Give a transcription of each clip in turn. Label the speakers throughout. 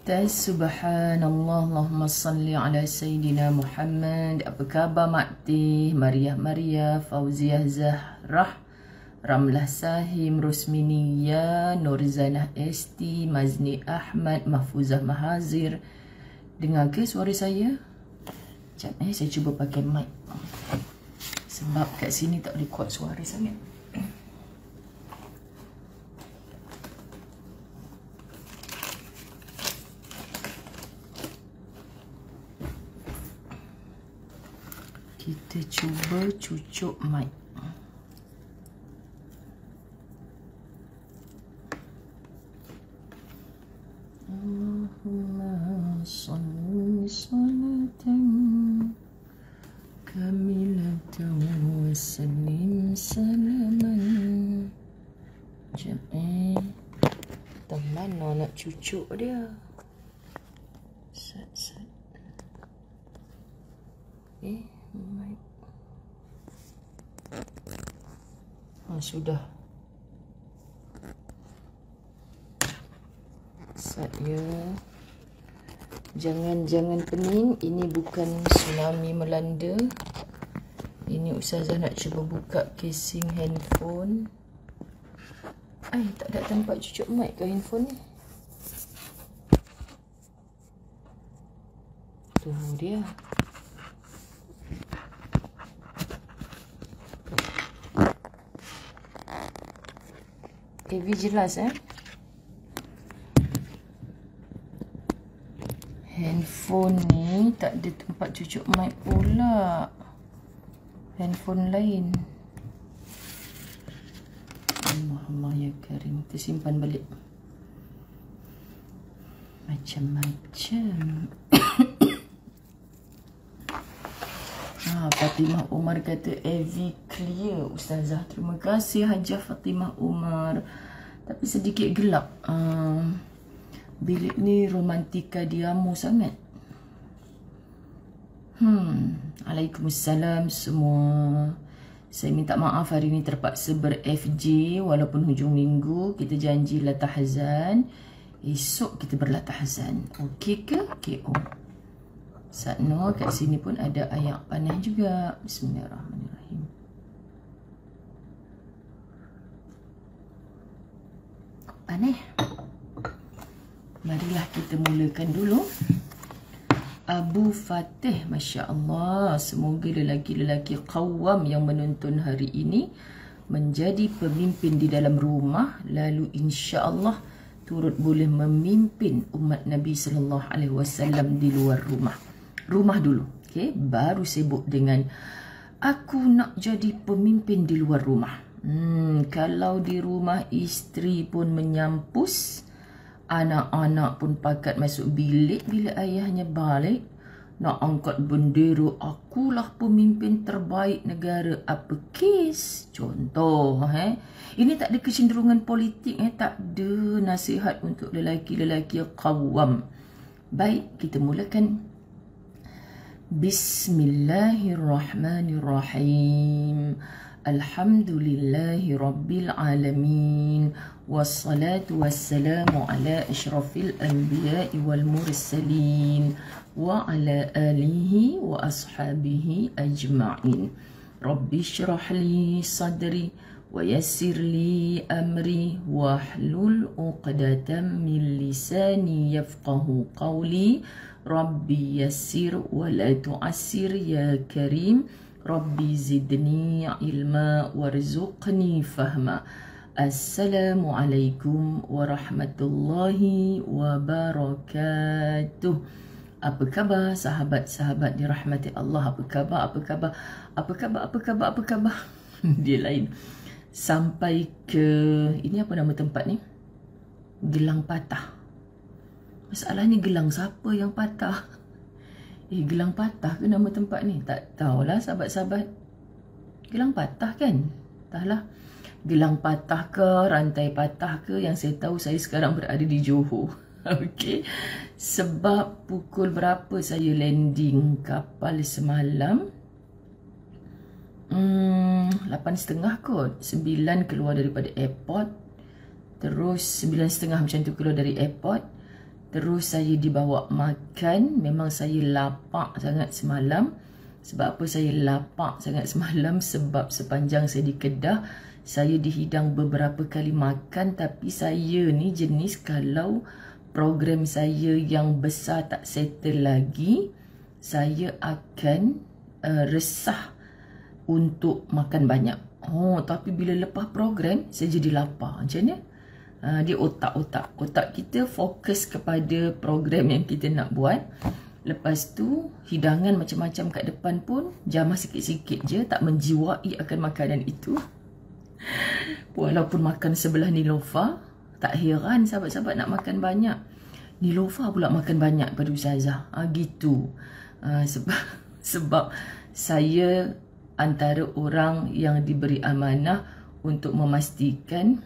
Speaker 1: Tes subhanallah, Allahumma salli ala Sayyidina Muhammad. Apa khabar Mak Teh, Mariah, Fauziah Zahrah, Ramlah Sahim, Rosminia, Nurzanah Esti, Mazni Ahmad, Mahfuzah Mahazir. Dengar ke suara saya? Sekejap saya cuba pakai mic. Sebab kat sini tak boleh kuat suara sangat. Kita cuba cucuk mic. Allahumma salli salatan kamilatan wa sallim salaman. Sekejap tak mana nak cucuk dia. Sat. Mic. Sudah. Saya jangan pening, ini bukan tsunami melanda. Ini Ustazah nak cuba buka casing handphone. Tak ada tempat cucuk mic ke handphone ni. Tu dia. TV jelas Handphone ni tak ada tempat cucuk mic pula. Handphone lain. Allah ya Karim. Kita simpan balik. Macam-macam. Fatimah Umar kata AV clear Ustazah. Terima kasih Hajah Fatimah Umar. Tapi sedikit gelap. Bilik ni romantika diamu sangat. Waalaikumsalam semua. Saya minta maaf hari ni terpaksa ber-FJ walaupun hujung minggu. Kita janji latahazan. Esok kita berlatahazan. Okey ke? KO. Satno kat sini pun ada ayat panas juga. Bismillahirrahmanirrahim. Panas. Marilah kita mulakan dulu. Abu Fatih, Masya Allah. Semoga lelaki-lelaki qawam yang menonton hari ini menjadi pemimpin di dalam rumah. Lalu insya Allah turut boleh memimpin umat Nabi SAW di luar rumah. Rumah dulu, okay? Baru sibuk dengan aku nak jadi pemimpin di luar rumah. Kalau di rumah isteri pun menyampus, anak-anak pun pakat masuk bilik bila ayahnya balik, nak angkat bendera akulah pemimpin terbaik negara. Apa kes? Contoh, ini tak ada kecenderungan politik, tak ada. Nasihat untuk lelaki-lelaki qawam. Baik, kita mulakan. Bismillahirrahmanirrahim. Alhamdulillahi rabbil alamin. Wassalatu wassalamu ala asyrafil anbiya'i wal mursalin wa ala alihi wa ashabihi ajma'in. Rabbi syrah li sadri wa yassir li amri wahlul 'uqdatam min lisani yafqahu qawli. Rabbi yassir wa la tu'assir ya Karim. Rabbi zidni ilma warzuqni fahma. Assalamualaikum warahmatullahi wabarakatuh. Apa khabar sahabat-sahabat dirahmati Allah? Apa khabar? Dia lain. Sampai ke, ini apa nama tempat ni? Gelang Patah. Masalahnya gelang siapa yang patah? Gelang Patah ke nama tempat ni? Tak tahulah sahabat-sahabat. Gelang Patah kan? Entahlah. Gelang patah ke, rantai patah ke, yang saya tahu saya sekarang berada di Johor. Okey. Sebab pukul berapa saya landing kapal semalam? 8.30 kot. 9 keluar daripada airport. Terus 9.30 macam tu keluar dari airport. Terus saya dibawa makan. Memang saya lapar sangat semalam. Sebab apa saya lapar sangat semalam? Sebab sepanjang saya di Kedah, saya dihidang beberapa kali makan. Tapi saya ni jenis kalau program saya yang besar tak settle lagi, saya akan resah untuk makan banyak. Tapi bila lepas program, saya jadi lapar. Macam ni? Dia otak kita fokus kepada program yang kita nak buat. Lepas tu hidangan macam-macam kat depan pun jamah sikit-sikit je, tak menjiwai akan makanan itu. Walaupun makan sebelah Nilofa, tak heran sahabat-sahabat nak makan banyak. Nilofa pula makan banyak pada Ustazah. Gitu. Sebab saya antara orang yang diberi amanah untuk memastikan,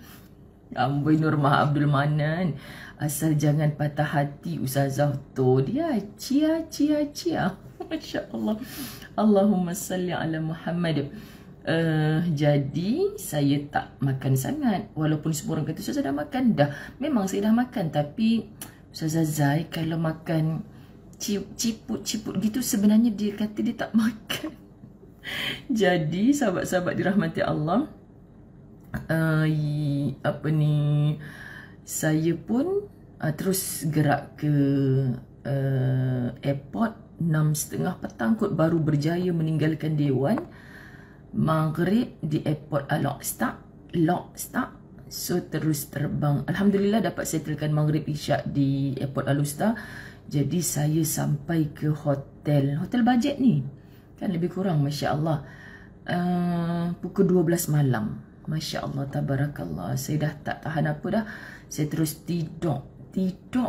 Speaker 1: amboi Nurmah Abdul Manan, asal jangan patah hati Ustazah tu. Dia cia. Masya Allah. Allahumma salli ala Muhammad. Jadi saya tak makan sangat. Walaupun semua orang kata Ustazah dah makan. Dah, memang saya dah makan. Tapi Ustazah Zai kalau makan ciput-ciput gitu, sebenarnya dia kata dia tak makan. Jadi sahabat-sahabat dirahmati Allah, saya pun terus gerak ke airport 6:30 petang kot, baru berjaya meninggalkan Dewan. Maghrib di airport Al-Aqsa. So terus terbang. Alhamdulillah dapat settlekan Maghrib Isyak di airport Al-Aqsa. Jadi saya sampai ke hotel bajet ni, kan lebih kurang Masya Allah pukul 12 malam. Masya Allah, tabarakallah. Saya dah tak tahan apa dah. Saya terus tidur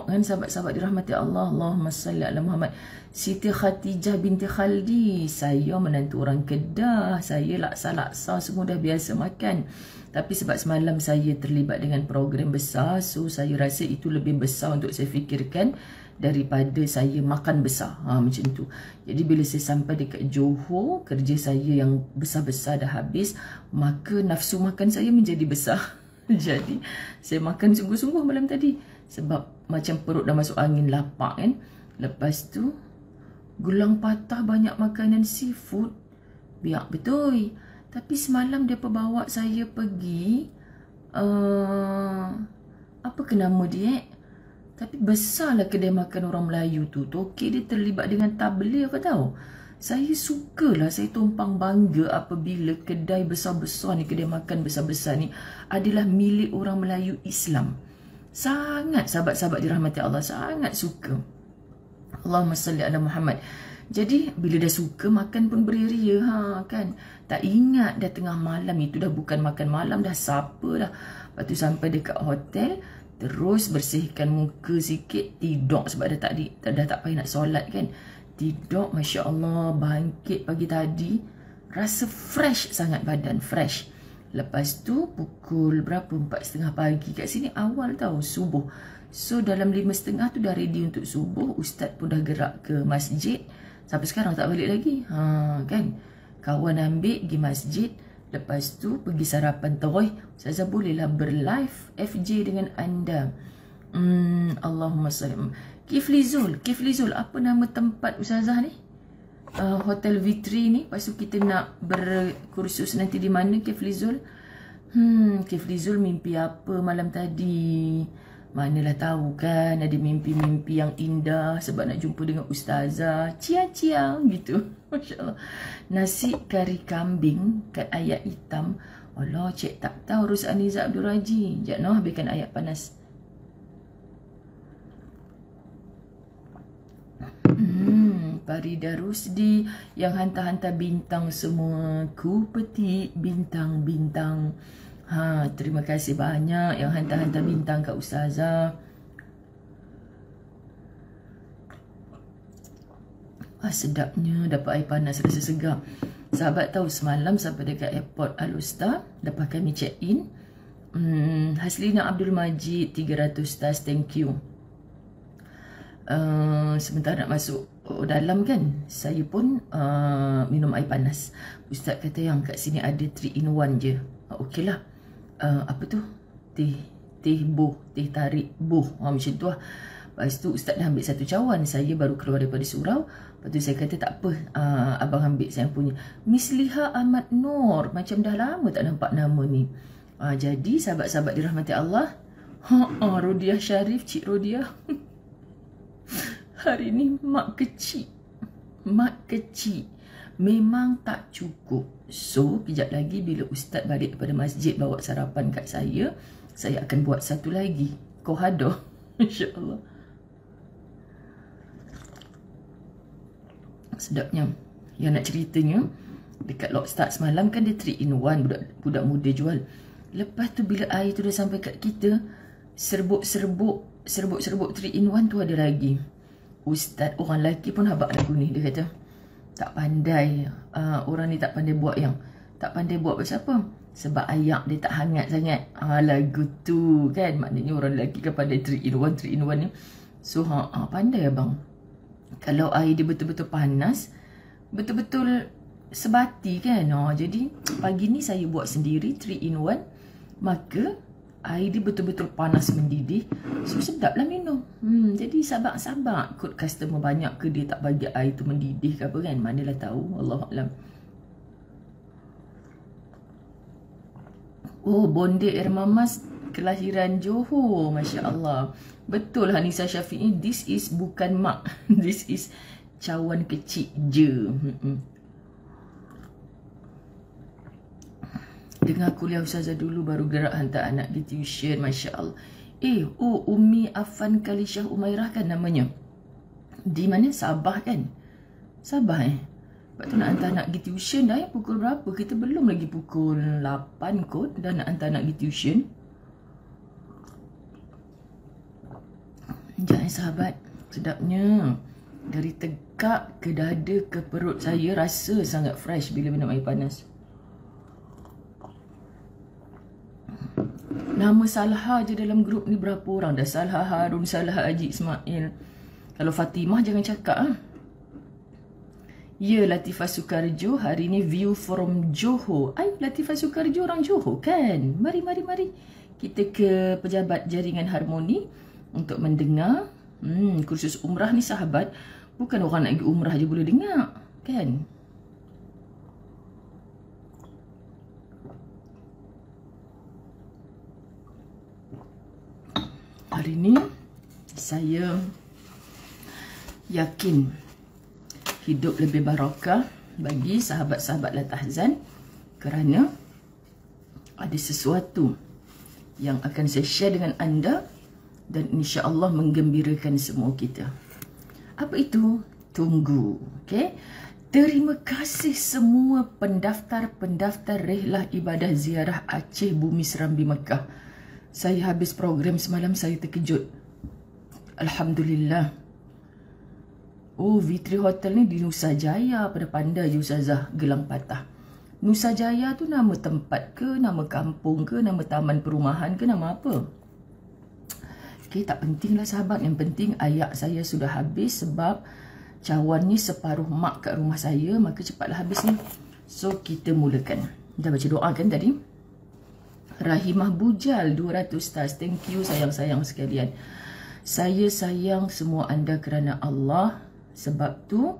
Speaker 1: kan sahabat-sahabat dirahmati Allah. Allahumma salli ala Muhammad. Siti Khatijah binti Khaldi, saya menantu orang Kedah. Saya laksa-laksa semua dah biasa makan. Tapi sebab semalam saya terlibat dengan program besar, so saya rasa itu lebih besar untuk saya fikirkan daripada saya makan besar. Macam tu. Jadi bila saya sampai dekat Johor, kerja saya yang besar-besar dah habis, maka nafsu makan saya menjadi besar. Jadi saya makan sungguh-sungguh malam tadi. Sebab macam perut dah masuk angin, lapar kan. Lepas tu gulang patah banyak makanan seafood. Biak betul. Tapi semalam dia bawa saya pergi apa ke nama dia? Tapi besarlah kedai makan orang Melayu tu. Okey, dia terlibat dengan tabligh kau tahu. Saya sukalah, saya tumpang bangga apabila kedai besar-besar ni, kedai makan besar-besar ni adalah milik orang Melayu Islam. Sangat sahabat-sahabat dirahmati Allah, sangat suka. Allahumma salli ala Muhammad. Jadi bila dah suka, makan pun beria kan. Tak ingat dah tengah malam itu dah bukan makan malam, dah sapa dah. Lepas tu sampai dekat hotel, terus bersihkan muka sikit, tidur sebab dah tak payah nak solat kan. Tidur, Masya Allah, bangkit pagi tadi, rasa fresh sangat badan, fresh. Lepas tu pukul berapa? 4:30 pagi. Kat sini awal tau, subuh. So dalam 5:30 tu dah ready untuk subuh. Ustaz pun dah gerak ke masjid. Sampai sekarang tak balik lagi. Kan? Kawan ambil pergi masjid. Lepas tu pergi sarapan tarawih. Ustazah bolehlah berlive FJ dengan anda. Allahumma sallim. Kifli Zul, apa nama tempat Ustazah ni? Hotel Vitri ni. Lepas tu kita nak berkursus nanti di mana, Kifli Zul? Kifli Zul mimpi apa malam tadi? Manalah tahu kan, ada mimpi-mimpi yang indah sebab nak jumpa dengan Ustazah. Cia-cia gitu. Masya Allah. Nasi kari kambing kat ayat hitam. Allah, cik tak tahu Rus Aniza Abdul Raji. Sekejap noh, habiskan ayat panas. Farida Rusdi yang hantar-hantar bintang semua. Ku petik bintang-bintang. Terima kasih banyak yang hantar-hantar bintang kat Ustazah. Sedapnya dapat air panas, rasa segar. Sahabat tahu semalam sampai dekat airport Al-Usta, lepas kami check in, Haslina Abdul Majid 300 stars, thank you. Sebentar nak masuk dalam kan, saya pun minum air panas. Ustaz kata yang kat sini ada 3 in 1 je. Okey lah. Apa tu? Teh tarik buh. Macam tu lah. Lepas tu Ustaz dah ambil satu cawan, saya baru keluar daripada surau. Lepas tu saya kata tak apa, abang ambil saya punya. Misliha Ahmad Nur, macam dah lama tak nampak nama ni. Jadi sahabat-sahabat dirahmati Allah, Rodiah Sharif, Cik Rodiah. Hari ni mak kecil. Memang tak cukup. So, kejap lagi bila Ustaz balik daripada masjid bawa sarapan kat saya akan buat satu lagi. Kohadoh. InsyaAllah. Sedapnya. Yang nak ceritanya, dekat Lockstart semalam kan dia 3 in 1 budak muda jual. Lepas tu bila air tu dah sampai kat kita, serbuk 3 in 1 tu ada lagi. Ustaz, orang lelaki pun habaq lagu ni. Dia kata, tak pandai. Orang ni tak pandai buat yang. Tak pandai buat pasal apa? Sebab ayak dia tak hangat sangat. Lagu tu kan. Maknanya orang lelaki kan pandai 3 in 1 ni. So, pandai abang. Kalau air dia betul-betul panas, betul-betul sebati kan. Jadi pagi ni saya buat sendiri 3 in 1. Maka air dia betul-betul panas mendidih. So sedap lah minum. Jadi sabar-sabar kot customer banyak ke dia tak bagi air tu mendidih ke apa kan. Manalah tahu. Allahuaklam. Oh, Bonde Ermamas kelahiran Johor. Masya Allah. Betul Hanisa Syafiq ni. This is bukan mak. This is cawan kecil je. Dengar kuliah Ustazah dulu baru gerak hantar anak di tuition. Masya Allah. Umi Afan Kalishah Umairah kan namanya. Di mana? Sabah kan? Sabah Lepas tu nak hantar anak pergi tuition dah pukul berapa? Kita belum lagi pukul 8 kot dah nak hantar anak pergi tuition. Sekejap sahabat. Sedapnya. Dari tegak ke dada ke perut saya rasa sangat fresh bila minum air panas. Nama Salha je dalam grup ni berapa orang dah? Salha Harun, Salha Haji Ismail. Kalau Fatimah jangan cakap. Ya, Latifah Sukarjo. Hari ni view from Johor. Latifah Sukarjo orang Johor kan? Mari. Kita ke Pejabat Jaringan Harmoni untuk mendengar. Kursus umrah ni sahabat. Bukan orang nak pergi umrah je boleh dengar. Kan? Hari ni saya yakin hidup lebih barakah bagi sahabat-sahabat Latahzan kerana ada sesuatu yang akan saya share dengan anda dan insya-Allah menggembirakan semua kita. Apa itu? Tunggu. Okay? Terima kasih semua pendaftar rehlah ibadah ziarah Aceh Bumi Serambi Mekah. Saya habis program semalam, saya terkejut. Alhamdulillah. V3 Hotel ni di Nusa Jaya. Pada pandai je Ustazah gelang patah. Nusa Jaya tu nama tempat ke, nama kampung ke, nama taman perumahan ke, nama apa? Okay, tak penting lah sahabat. Yang penting ayak saya sudah habis sebab cawannya separuh mak kat rumah saya. Maka cepatlah habis ni. So, kita mulakan. Dah baca doa kan tadi? Rahimah Bujal 200 stars. Thank you sayang-sayang sekalian. Saya sayang semua anda kerana Allah. Sebab tu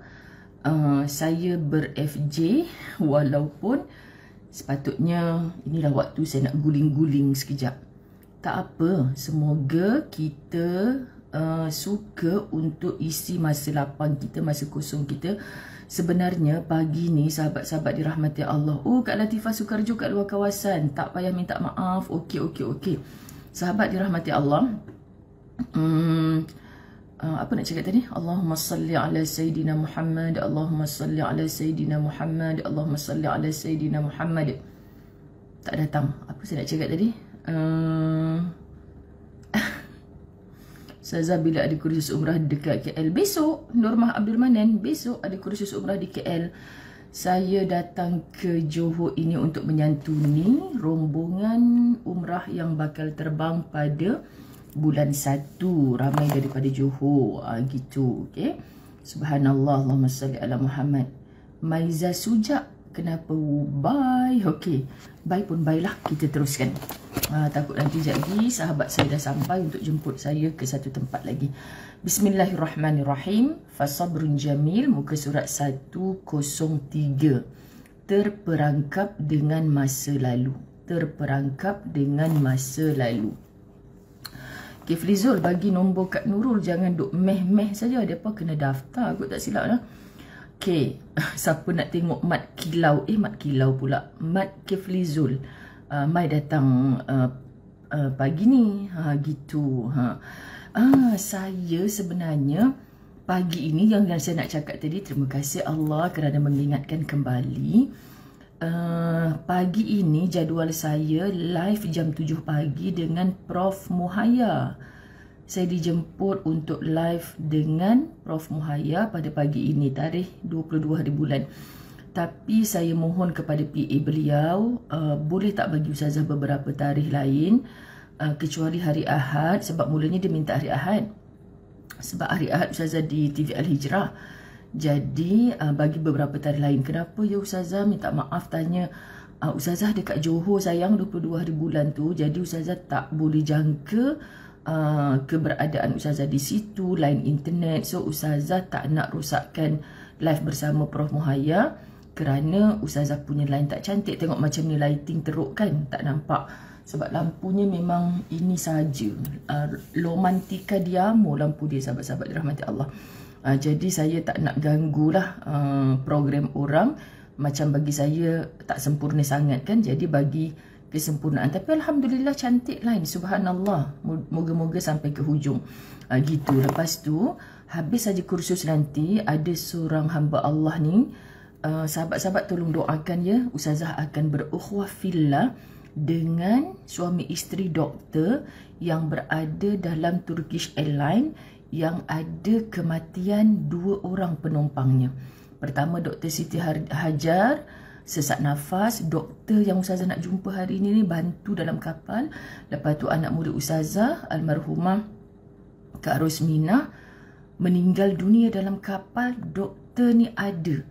Speaker 1: saya ber-FJ walaupun sepatutnya inilah waktu saya nak guling-guling sekejap. Tak apa, semoga kita suka untuk isi masa lapang kita, masa kosong kita. Sebenarnya pagi ni sahabat-sahabat dirahmati Allah. Kak Latifah Sukarjo kat luar kawasan. Tak payah minta maaf. Okey. Sahabat dirahmati Allah. Apa nak cakap tadi? Allahumma salli ala Sayyidina Muhammad. Allahumma salli ala Sayyidina Muhammad. Allahumma salli ala Sayyidina Muhammad. Tak datang. Apa saya nak cakap tadi? Ustazah bila ada kursus umrah dekat KL? Besok, Nurmah Abdul Manan. Besok ada kursus umrah di KL. Saya datang ke Johor ini untuk menyantuni rombongan umrah yang bakal terbang pada bulan 1. Ramai daripada Johor. Gitu. Okay. Subhanallah. Allahumma salli ala Muhammad. Maiza Sujak. Kenapa bye? Okay. Bye pun bye lah. Kita teruskan. Takut nanti jadi sahabat saya dah sampai untuk jemput saya ke satu tempat lagi. Bismillahirrahmanirrahim. Fasabrun jamil, muka surat 103. Terperangkap dengan masa lalu. Terperangkap dengan masa lalu. Kiflizul bagi nombor Kak Nurul, jangan duk meh-meh saja. Dia apa kena daftar kot tak silap lah. Okay, siapa nak tengok mat kilau? Mat kilau pula. Mat Kiflizul. Mai datang pagi ni. Gitu. Saya sebenarnya pagi ini yang saya nak cakap tadi, terima kasih Allah kerana mengingatkan kembali. Pagi ini jadual saya live jam 7 pagi dengan Prof Muhaya. Saya dijemput untuk live dengan Prof Muhaya pada pagi ini, tarikh 22 hari bulan. Tapi saya mohon kepada PA beliau, boleh tak bagi Ustazah beberapa tarikh lain, kecuali hari Ahad, sebab mulanya dia minta hari Ahad. Sebab hari Ahad Ustazah di TV Al-Hijrah. Jadi bagi beberapa tarikh lain. Kenapa ya Ustazah? Minta maaf tanya. Ustazah dekat Johor sayang 22 hari bulan tu. Jadi Ustazah tak boleh jangka keberadaan Ustazah di situ, line internet. So Ustazah tak nak rosakkan live bersama Prof Muhaya, kerana Ustazah punya line tak cantik. Tengok macam ni lighting teruk kan, tak nampak. Sebab lampunya memang ini saja. Romantika Diamo lampu dia, sahabat-sahabat dirahmati Allah. Jadi saya tak nak ganggulah program orang. Macam bagi saya tak sempurna sangat kan. Jadi bagi kesempurnaan. Tapi Alhamdulillah cantik lain. Subhanallah. Moga-moga sampai ke hujung. Gitu. Lepas tu habis saja kursus nanti, ada seorang hamba Allah ni. Sahabat-sahabat tolong doakan ya. Ustazah akan berukhuwah fillah dengan suami isteri doktor yang berada dalam Turkish Airlines, yang ada kematian 2 orang penumpangnya. Pertama Dr. Siti Hajar, sesak nafas. Doktor yang Ustazah nak jumpa hari ini ni bantu dalam kapal. Lepas tu anak murid Ustazah, almarhumah Kak Rosmina, meninggal dunia dalam kapal. Doktor ni ada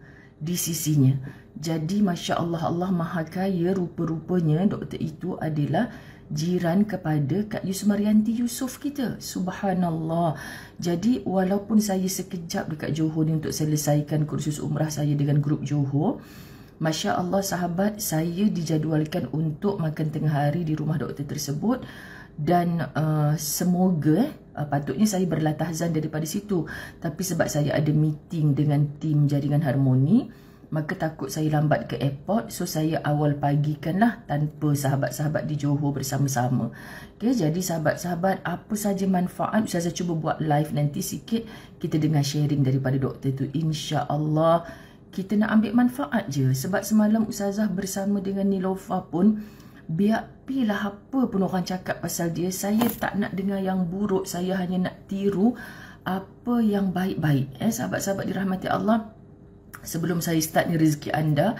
Speaker 1: di sisinya. Jadi Masya Allah, Allah Maha Kaya. Rupa-rupanya doktor itu adalah jiran kepada Kak Yusmarianti Yusof kita. Subhanallah. Jadi walaupun saya sekejap dekat Johor ni untuk selesaikan kursus umrah saya dengan grup Johor, Masya Allah sahabat, saya dijadualkan untuk makan tengah hari di rumah doktor tersebut. Dan semoga patutnya saya berlatahzan daripada situ. Tapi sebab saya ada meeting dengan tim jaringan harmoni, maka takut saya lambat ke airport. So saya awal pagikanlah tanpa sahabat-sahabat di Johor bersama-sama. Okay, jadi sahabat-sahabat, apa saja manfaat, Ustazah cuba buat live nanti sikit. Kita dengar sharing daripada doktor tu. InsyaAllah kita nak ambil manfaat je. Sebab semalam Ustazah bersama dengan Nilofa pun, biarlah apa pun orang cakap pasal dia, saya tak nak dengar yang buruk. Saya hanya nak tiru apa yang baik-baik. Sahabat-sahabat dirahmati Allah, sebelum saya start ni rezeki anda,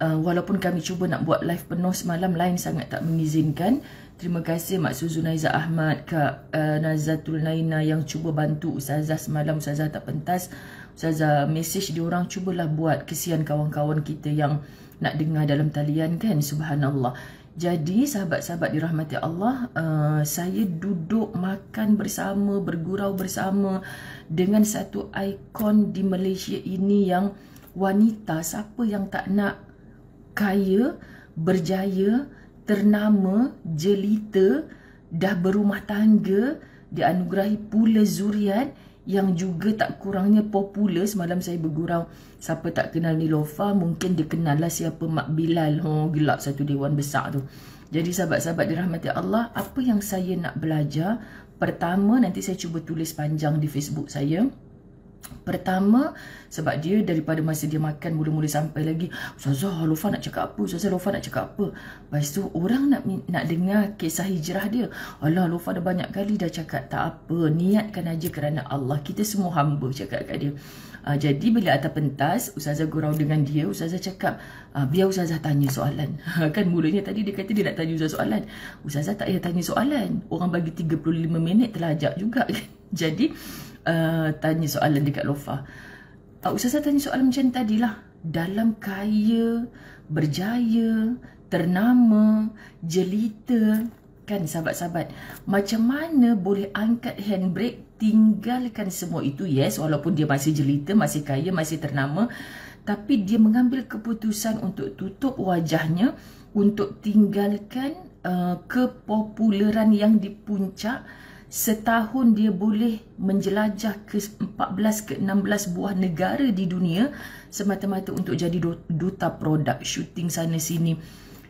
Speaker 1: walaupun kami cuba nak buat live penuh semalam, line sangat tak mengizinkan. Terima kasih Mak Suzunaiza Ahmad, Kak Nazatul Naina yang cuba bantu Ustazah semalam. Ustazah tak pentas. Ustazah message diorang, cubalah buat, kesian kawan-kawan kita yang nak dengar dalam talian kan. Subhanallah. Jadi sahabat-sahabat dirahmati Allah, saya duduk makan bersama, bergurau bersama dengan satu ikon di Malaysia ini yang wanita. Siapa yang tak nak kaya, berjaya, ternama, jelita, dah berumah tangga, dianugerahi pula zuriat yang juga tak kurangnya popular. Semalam saya bergurau, siapa tak kenal Nilofa, mungkin dia kenal lah siapa Mak Bilal. Gelap satu dewan besar tu. Jadi sahabat-sahabat dirahmati Allah, apa yang saya nak belajar? Pertama, nanti saya cuba tulis panjang di Facebook saya. Pertama, sebab dia daripada masa dia makan mula-mula sampai lagi, Ustazah Lofa nak cakap apa? Ustazah Lofa nak cakap apa? Lepas tu orang nak dengar kisah hijrah dia. Alah, Lofa dah banyak kali dah cakap. Tak apa, niatkan aja kerana Allah. Kita semua hamba, cakap kat dia. Jadi bila atas pentas, Ustazah gurau dengan dia. Ustazah cakap, biar Ustazah tanya soalan. Kan mulanya tadi dia kata dia nak tanya Ustazah soalan. Ustazah tak payah tanya soalan. Orang bagi 35 minit terlajak juga. Jadi tanya soalan dekat Lofa. Ustazah tanya soalan macam tadilah. Dalam kaya, berjaya, ternama, jelita, ajarkan sahabat-sahabat macam mana boleh angkat handbrake, tinggalkan semua itu. Yes, walaupun dia masih jelita, masih kaya, masih ternama, tapi dia mengambil keputusan untuk tutup wajahnya, untuk tinggalkan kepopuleran yang di puncak. Setahun dia boleh menjelajah ke 14 ke 16 buah negara di dunia semata-mata untuk jadi duta produk, syuting sana sini.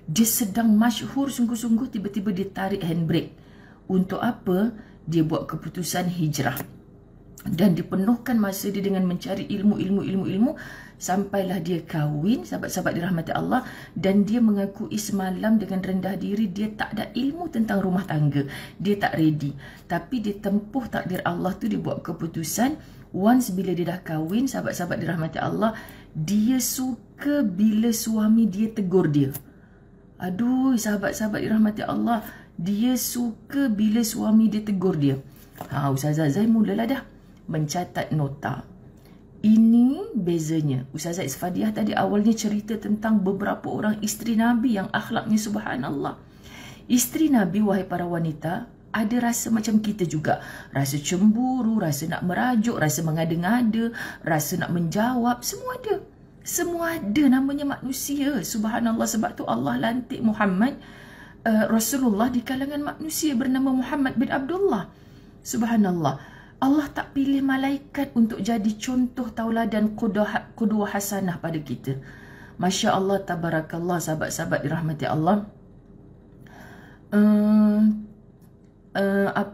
Speaker 1: Dia sedang masyhur sungguh-sungguh, tiba-tiba dia tarik handbrake. Untuk apa? Dia buat keputusan hijrah. Dan dipenuhkan masa dia dengan mencari ilmu. Sampailah dia kahwin, sahabat-sahabat dirahmati Allah. Dan dia mengakui semalam dengan rendah diri, dia tak ada ilmu tentang rumah tangga. Dia tak ready. Tapi dia tempuh takdir Allah tu, dia buat keputusan. Once bila dia dah kahwin, sahabat-sahabat dirahmati Allah, dia suka bila suami dia tegur dia. Aduh, sahabat-sahabat dirahmati Allah, dia suka bila suami dia tegur dia. Ustazah Zai mulalah dah mencatat nota. Ini bezanya. Ustazah Isfadiah tadi awalnya cerita tentang beberapa orang isteri Nabi yang akhlaknya subhanallah. Isteri Nabi, wahai para wanita, ada rasa macam kita juga. Rasa cemburu, rasa nak merajuk, rasa mengada-ngada, rasa nak menjawab, semua ada. Semua ada, namanya manusia. Subhanallah, sebab tu Allah lantik Muhammad, Rasulullah di kalangan manusia bernama Muhammad bin Abdullah. Subhanallah. Allah tak pilih malaikat untuk jadi contoh tauladan qudwah hasanah pada kita. Masya Allah, tabarakallah, sahabat-sahabat dirahmati Allah.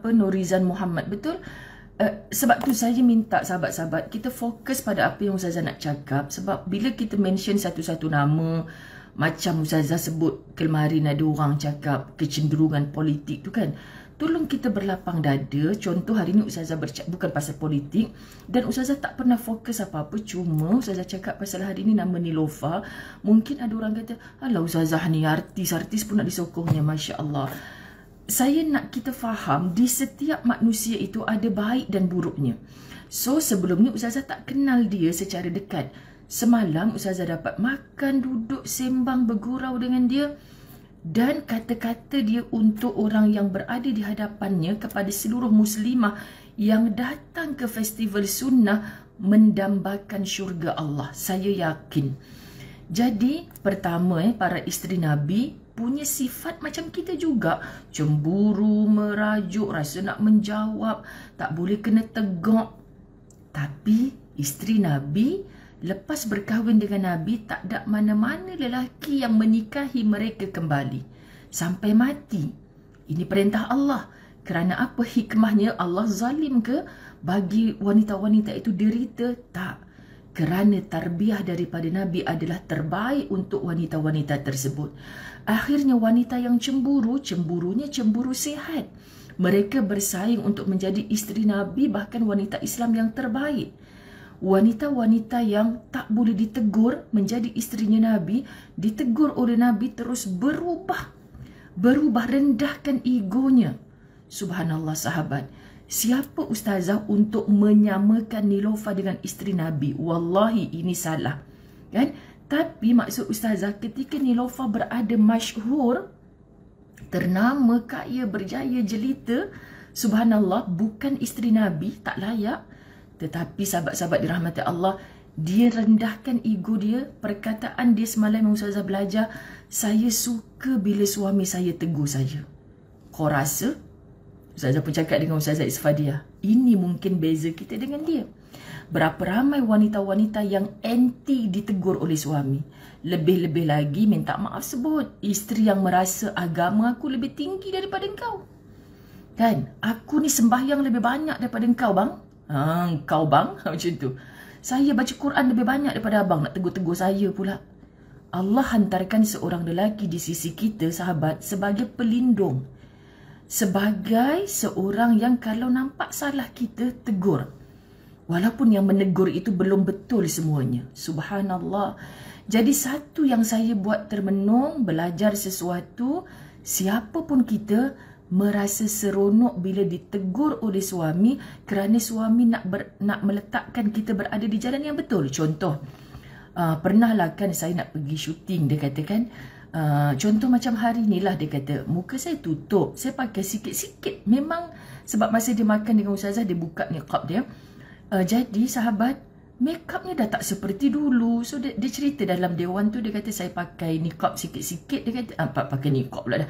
Speaker 1: Nurizan Muhammad, betul? Sebab tu saya minta sahabat-sahabat kita fokus pada apa yang Ustazah nak cakap. Sebab bila kita mention satu-satu nama, macam Ustazah sebut kemarin ada orang cakap kecenderungan politik tu kan, tolong kita berlapang dada. Contoh hari ni Ustazah bercakap bukan pasal politik, dan Ustazah tak pernah fokus apa-apa. Cuma Ustazah cakap pasal hari ni nama Nilofa. Mungkin ada orang kata, alah Ustazah ni artis pun nak disokongnya. Masya Allah. Saya nak kita faham, di setiap manusia itu ada baik dan buruknya. So sebelum ni Ustazah tak kenal dia secara dekat. Semalam Ustazah dapat makan, duduk, sembang, bergurau dengan dia. Dan kata-kata dia untuk orang yang berada di hadapannya, kepada seluruh muslimah yang datang ke festival sunnah, mendambakan syurga Allah. Saya yakin. Jadi pertama, para isteri Nabi punya sifat macam kita juga. Cemburu, merajuk, rasa nak menjawab, tak boleh kena tegak. Tapi isteri Nabi lepas berkahwin dengan Nabi, tak ada mana-mana lelaki yang menikahi mereka kembali sampai mati. Ini perintah Allah. Kerana apa hikmahnya? Allah zalim ke bagi wanita-wanita itu derita? Tak. Kerana tarbiyah daripada Nabi adalah terbaik untuk wanita-wanita tersebut. Akhirnya wanita yang cemburu, cemburunya cemburu sihat. Mereka bersaing untuk menjadi isteri Nabi, bahkan wanita Islam yang terbaik. Wanita-wanita yang tak boleh ditegur menjadi isterinya Nabi, ditegur oleh Nabi, terus berubah, rendahkan egonya. Subhanallah sahabat. Siapa ustazah untuk menyamakan Nilofa dengan isteri Nabi? Wallahi ini salah. Kan? Tapi maksud ustazah, ketika Nilofa berada masyhur, ternama, kaya, berjaya, jelita, subhanallah, bukan isteri Nabi, tak layak. Tetapi sahabat-sahabat dirahmati Allah, dia rendahkan ego dia. Perkataan dia semalam yang ustazah belajar, saya suka bila suami saya tegur saya. Kau rasa? Ustazah pun cakap dengan Ustazah Isfadiah, ini mungkin beza kita dengan dia. Berapa ramai wanita-wanita yang anti ditegur oleh suami. Lebih-lebih lagi minta maaf sebut, isteri yang merasa agama aku lebih tinggi daripada engkau. Kan? Aku ni sembahyang lebih banyak daripada engkau bang. Engkau bang? Macam tu. Saya baca Quran lebih banyak daripada abang, nak tegur-tegur saya pula. Allah hantarkan seorang lelaki di sisi kita, sahabat, sebagai pelindung. Sebagai seorang yang kalau nampak salah kita, tegur. Walaupun yang menegur itu belum betul semuanya. Subhanallah. Jadi satu yang saya buat termenung, belajar sesuatu, siapapun kita merasa seronok bila ditegur oleh suami, kerana suami nak meletakkan kita berada di jalan yang betul. Contoh, pernahlah kan saya nak pergi syuting, dia katakan, Contoh macam hari ni lah, dia kata muka saya tutup, saya pakai sikit-sikit. Memang sebab masa dia makan dengan Ustazah, dia buka niqab dia. Jadi sahabat, makeupnya dah tak seperti dulu. So dia cerita dalam dewan tu, dia kata saya pakai niqab sikit-sikit. Dia kata pakai niqab pula dah,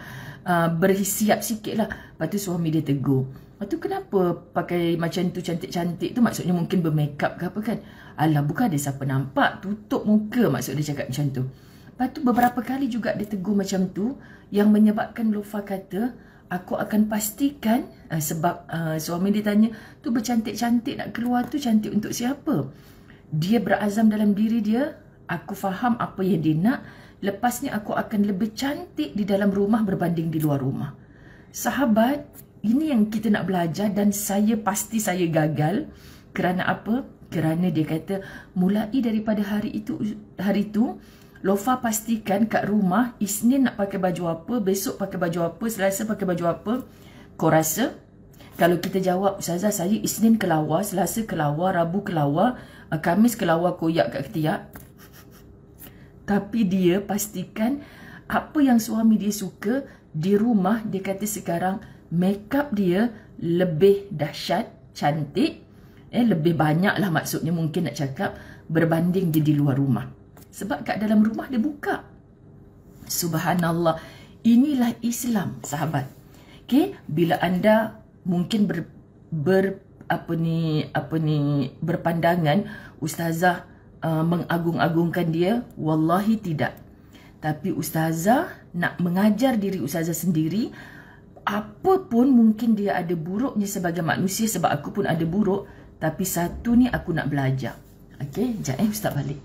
Speaker 1: berhisiap sikit lah. Lepas tu suami dia tegur, lepas tu kenapa pakai macam tu cantik-cantik tu? Maksudnya mungkin bermakeup ke apa kan. Alah, bukan ada siapa nampak, tutup muka, maksud dia cakap macam tu. Lepas tu beberapa kali juga dia tegur macam tu, yang menyebabkan Lofa kata, aku akan pastikan, sebab suami dia tanya, tu bercantik-cantik nak keluar tu cantik untuk siapa? Dia berazam dalam diri dia, aku faham apa yang dia nak, lepas ni aku akan lebih cantik di dalam rumah berbanding di luar rumah. Sahabat, ini yang kita nak belajar, dan saya pasti saya gagal. Kerana apa? Kerana dia kata, mulai daripada hari itu Lofa pastikan kat rumah, Isnin nak pakai baju apa, besok pakai baju apa, Selasa pakai baju apa. Kau rasa? Kalau kita jawab, Ustazah saya Isnin kelawar, Selasa kelawar, Rabu kelawar, Khamis kelawar koyak kat ketiak. Tapi dia pastikan apa yang suami dia suka di rumah. Dia kata sekarang makeup dia lebih dahsyat, cantik, lebih banyak lah maksudnya mungkin nak cakap, berbanding dia di luar rumah. Sebab kat dalam rumah dia buka. Subhanallah. Inilah Islam, sahabat. Okay? Bila anda mungkin berpandangan Ustazah mengagung-agungkan dia, wallahi tidak. Tapi Ustazah nak mengajar diri Ustazah sendiri. Apapun mungkin dia ada buruknya sebagai manusia, sebab aku pun ada buruk. Tapi satu ni aku nak belajar. Okay? Sekejap Ustaz balik.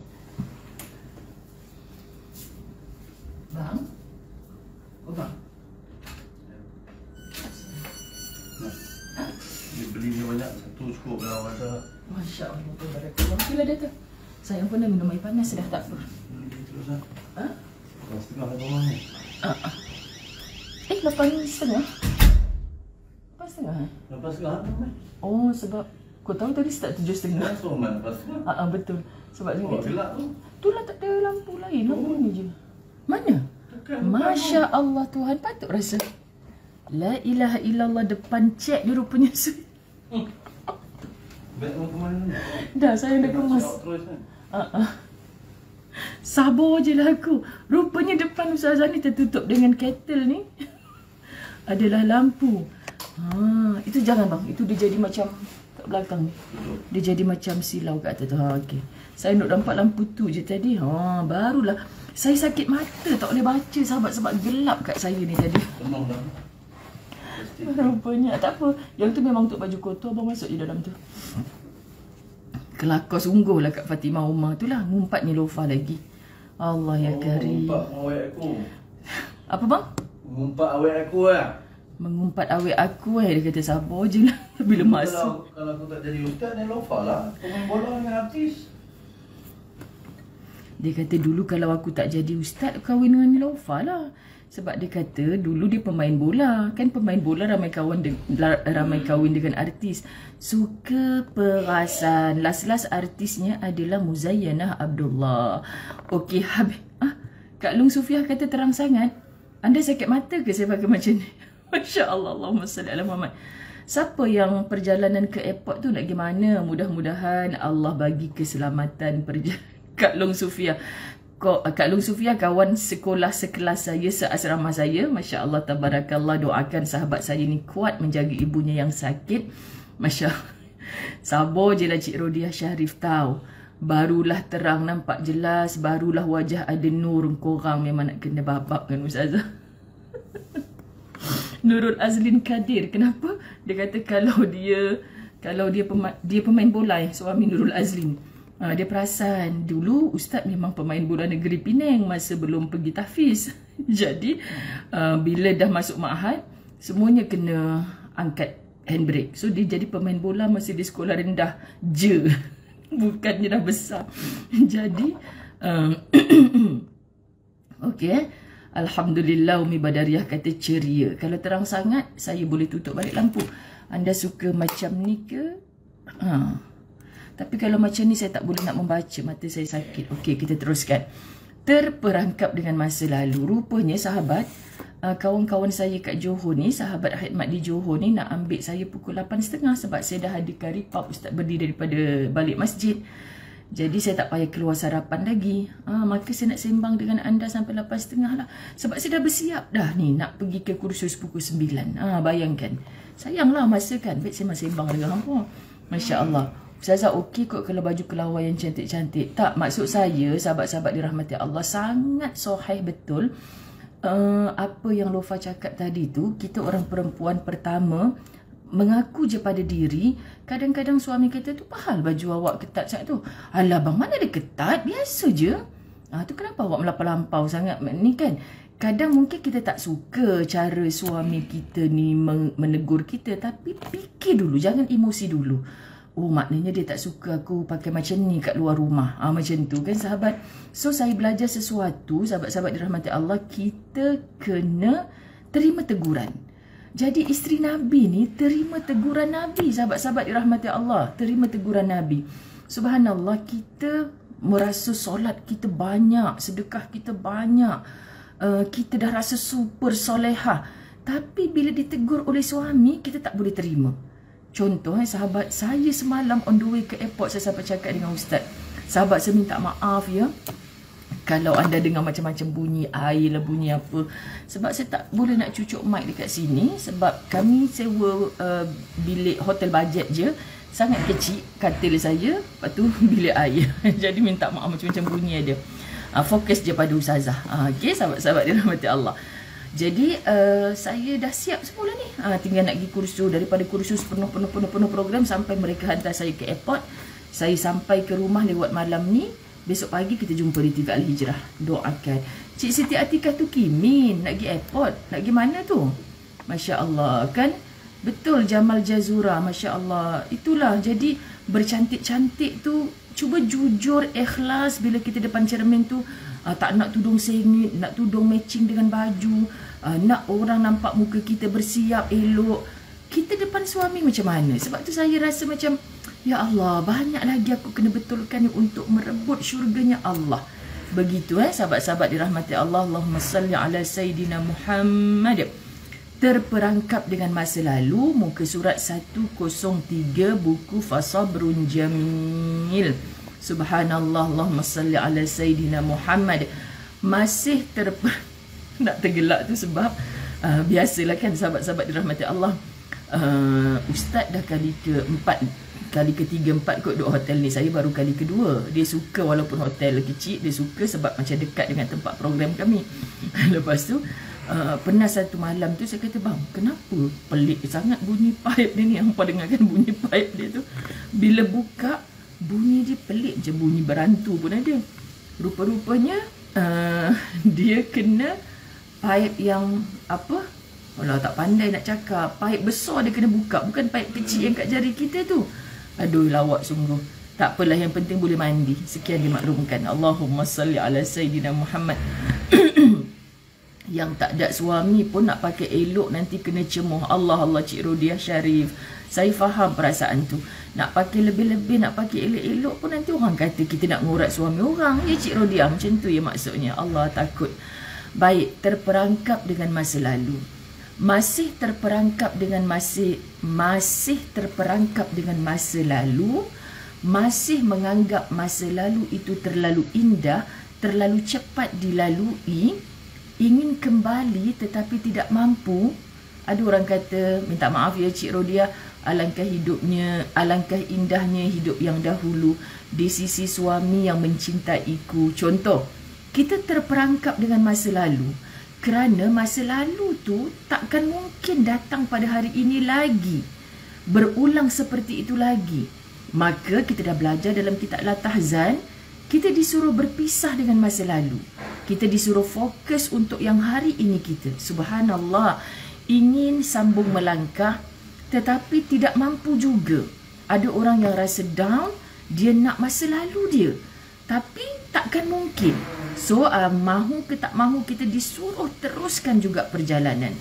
Speaker 1: Bang? Oh bang?
Speaker 2: Dia belinya banyak, satu cukup kalau ada.
Speaker 1: Masya Allah, tabarakallah. Okeylah dia tu. Sayang pun dah minum air panas, dah tak apa.
Speaker 2: Terus lah.
Speaker 1: Ha?
Speaker 2: 8.30 kat rumah ni.
Speaker 1: 8.30? 8.30?
Speaker 2: 8.30 rumah.
Speaker 1: Oh, sebab kau tahu tadi start 7.30.
Speaker 2: So, mana 8.30?
Speaker 1: Betul. Sebab
Speaker 2: Oh, gelap tu.
Speaker 1: Itulah tak ada lampu lain. Lampu ni je. Mana? Masya Allah, Tuhan patut rasa. La ilaha illallah, depan cek dia rupanya.
Speaker 2: Beg mau ke mana?
Speaker 1: Dah, saya dah kemas.
Speaker 2: Terus kan?
Speaker 1: Sabar je lah aku. Rupanya depan Ustazah ni tertutup dengan kettle ni. Adalah lampu. Itu jangan bang. Itu dia jadi macam kat belakang ni. Dia jadi macam silau kat atas tu. Okay. Saya nak nampak lampu tu je tadi. Barulah. Saya sakit mata, tak boleh baca sahabat sebab gelap kat saya ni tadi.
Speaker 2: Tenang dah.
Speaker 1: Rupanya tak apa. Yang tu memang untuk baju kotor, abang masuk je dalam tu. Kelakar sungguh lah Kak Fatimah Umar tu lah. Ngumpatnya Lofa lagi. Allah ya karim.
Speaker 2: Mengumpat awet aku.
Speaker 1: Apa bang?
Speaker 2: Mengumpat awet aku lah.
Speaker 1: Mengumpat awet aku Dia kata sabar je lah. Bila masuk.
Speaker 2: Kalau aku tak jadi ustaz, ni Lofa lah. Pemain bola dengan artis.
Speaker 1: Dia kata dulu kalau aku tak jadi ustaz, kahwin dengan Nilofa lah. Sebab dia kata dulu dia pemain bola. Kan pemain bola ramai kahwin dengan artis. Suka perasan. Last artisnya adalah Muzayyanah Abdullah. Okey, habis. Kak Long Sufiah kata terang sangat. Anda sakit mata ke saya pakai macam ni? Masya Allah, Allahumma salli ala Muhammad. Siapa yang perjalanan ke airport tu nak gimana? Mudah-mudahan Allah bagi keselamatan perjalanan. Kak Long Sufiah. Kak Long Sufiah kawan sekolah sekelas saya, seasrama saya. Masya Allah, tabarakallah. Doakan sahabat saya ni kuat menjaga ibunya yang sakit. Masya Allah. Sabar je lah Cik Rodiah Syarif tahu. Barulah terang nampak jelas. Barulah wajah ada nur. Korang memang nak kena babak kan Ustazah. Nurul Azlin Kadir. Kenapa? Dia kata kalau dia pemain bola suami Nurul Azlin. Dia perasan dulu Ustaz memang pemain bola negeri Penang masa belum pergi tahfiz. Jadi bila dah masuk ma'had, semuanya kena angkat handbrake. So dia jadi pemain bola masa di sekolah rendah je. Bukannya dah besar. Jadi okey. Alhamdulillah, Umi Badariah kata ceria. Kalau terang sangat, saya boleh tutup balik lampu. Anda suka macam ni ke? Tapi kalau macam ni saya tak boleh nak membaca, mata saya sakit. Okey, kita teruskan. terperangkap dengan masa lalu. Rupanya sahabat, kawan-kawan saya kat Johor ni, sahabat khidmat di Johor ni nak ambil saya pukul 8.30 sebab saya dah ada kari pub ustaz berdiri daripada balik masjid. Jadi saya tak payah keluar sarapan lagi. Maka saya nak sembang dengan anda sampai 8.30 lah. Sebab saya dah bersiap dah ni nak pergi ke kursus pukul 9. Bayangkan. Sayanglah masa kan. Baik saya masih sembang dengan hampa. Masya Allah. Ustazah okey kot kalau baju kelawar yang cantik-cantik. Tak, maksud saya sahabat-sahabat dirahmati Allah, sangat sahih betul. Apa yang Lofa cakap tadi tu, kita orang perempuan pertama mengaku je pada diri. Kadang-kadang suami kita tu, "Pahal baju awak ketat sangat tu." "Alah bang, mana ada ketat, biasa je." Tu kenapa awak melampau-lampau sangat ni kan. Kadang mungkin kita tak suka cara suami kita ni menegur kita, tapi fikir dulu, jangan emosi dulu. Maknanya dia tak suka aku pakai macam ni kat luar rumah. Macam tu kan sahabat. So saya belajar sesuatu, sahabat-sahabat dirahmati Allah, kita kena terima teguran. Jadi isteri Nabi ni terima teguran Nabi, sahabat-sahabat dirahmati Allah, terima teguran Nabi. Subhanallah, kita merasa solat kita banyak, sedekah kita banyak, kita dah rasa super solehah. Tapi bila ditegur oleh suami, kita tak boleh terima. Contoh sahabat, saya semalam on the way ke airport, saya sampai cakap dengan ustaz, "Sahabat, saya minta maaf ya kalau anda dengar macam-macam bunyi air lah, bunyi apa. Sebab saya tak boleh nak cucuk mic dekat sini. Sebab kami sewa bilik hotel bajet je. Sangat kecil katil saya. Lepas tu bilik air. Jadi minta maaf macam-macam bunyi ada. Fokus je pada ustazah. Okay, sahabat-sahabat dirahmati Allah. Jadi saya dah siap semula ni. Tinggal nak pergi kursus. Daripada kursus penuh program sampai mereka hantar saya ke airport. Saya sampai ke rumah lewat malam ni. Besok pagi kita jumpa di TV Al-Hijrah. Doakan. Cik Siti Atikah tu Kimin nak pergi airport. Nak pergi mana tu? Masya Allah kan. Betul, Jamal Jazura. Masya Allah. Itulah. Jadi bercantik-cantik tu, cuba jujur, ikhlas bila kita depan cermin tu. Tak nak tudung sengit, nak tudung matching dengan baju, nak orang nampak muka kita bersiap, elok. Kita depan suami macam mana? Sebab tu saya rasa macam, ya Allah, banyak lagi aku kena betulkan ni untuk merebut syurganya Allah. Begitu sahabat-sahabat dirahmati Allah. Allahumma salli ala Sayyidina Muhammad. Terperangkap dengan masa lalu, muka surat 103, buku Fasabrun Jamil. Subhanallah, Allahumma salli ala Sayyidina Muhammad. Masih nak tergelak tu sebab biasalah kan sahabat-sahabat dirahmati Allah. Ustaz dah kali ke-4, kali ke-3-4 kot duduk hotel ni. Saya baru kali kedua. Dia suka walaupun hotel kecil, dia suka sebab macam dekat dengan tempat program kami. Lepas tu pernah satu malam tu saya kata, "Bang, kenapa pelik sangat bunyi pipe dia ni?" Hampa dengarkan bunyi pipe dia tu. Bila buka, bunyi dia pelik je, bunyi berantu pun ada. Rupa-rupanya dia kena pipe yang apa? Alah, tak pandai nak cakap. Pipe besar dia kena buka, bukan pipe kecil yang kat jari kita tu. Aduh, lawak sungguh. Tak apalah, yang penting boleh mandi. Sekian dimaklumkan. Allahumma salli ala Sayyidina Muhammad. Yang tak ada suami pun nak pakai elok nanti kena cemuh. Allah Cik Rodiah Syarif. Saya faham perasaan tu. Nak pakai lebih-lebih, nak pakai elok-elok pun nanti orang kata kita nak ngurat suami orang. Ya Cik Rodiah, macam tu ya maksudnya. Allah takut. Baik, terperangkap dengan masa lalu. Masih terperangkap dengan masa lalu. Masih menganggap masa lalu itu terlalu indah, terlalu cepat dilalui. Ingin kembali tetapi tidak mampu. Ada orang kata, "Minta maaf ya Cik Rodiah, alangkah indahnya hidup yang dahulu di sisi suami yang mencintaiku." Contoh, kita terperangkap dengan masa lalu kerana masa lalu tu takkan mungkin datang pada hari ini lagi, berulang seperti itu lagi. Maka kita dah belajar dalam kitab La Tahzan, kita disuruh berpisah dengan masa lalu. Kita disuruh fokus untuk yang hari ini kita. Subhanallah, ingin sambung melangkah tetapi tidak mampu juga. Ada orang yang rasa down, dia nak masa lalu dia, tapi takkan mungkin. So, mahu ke tak mahu, kita disuruh teruskan juga perjalanan.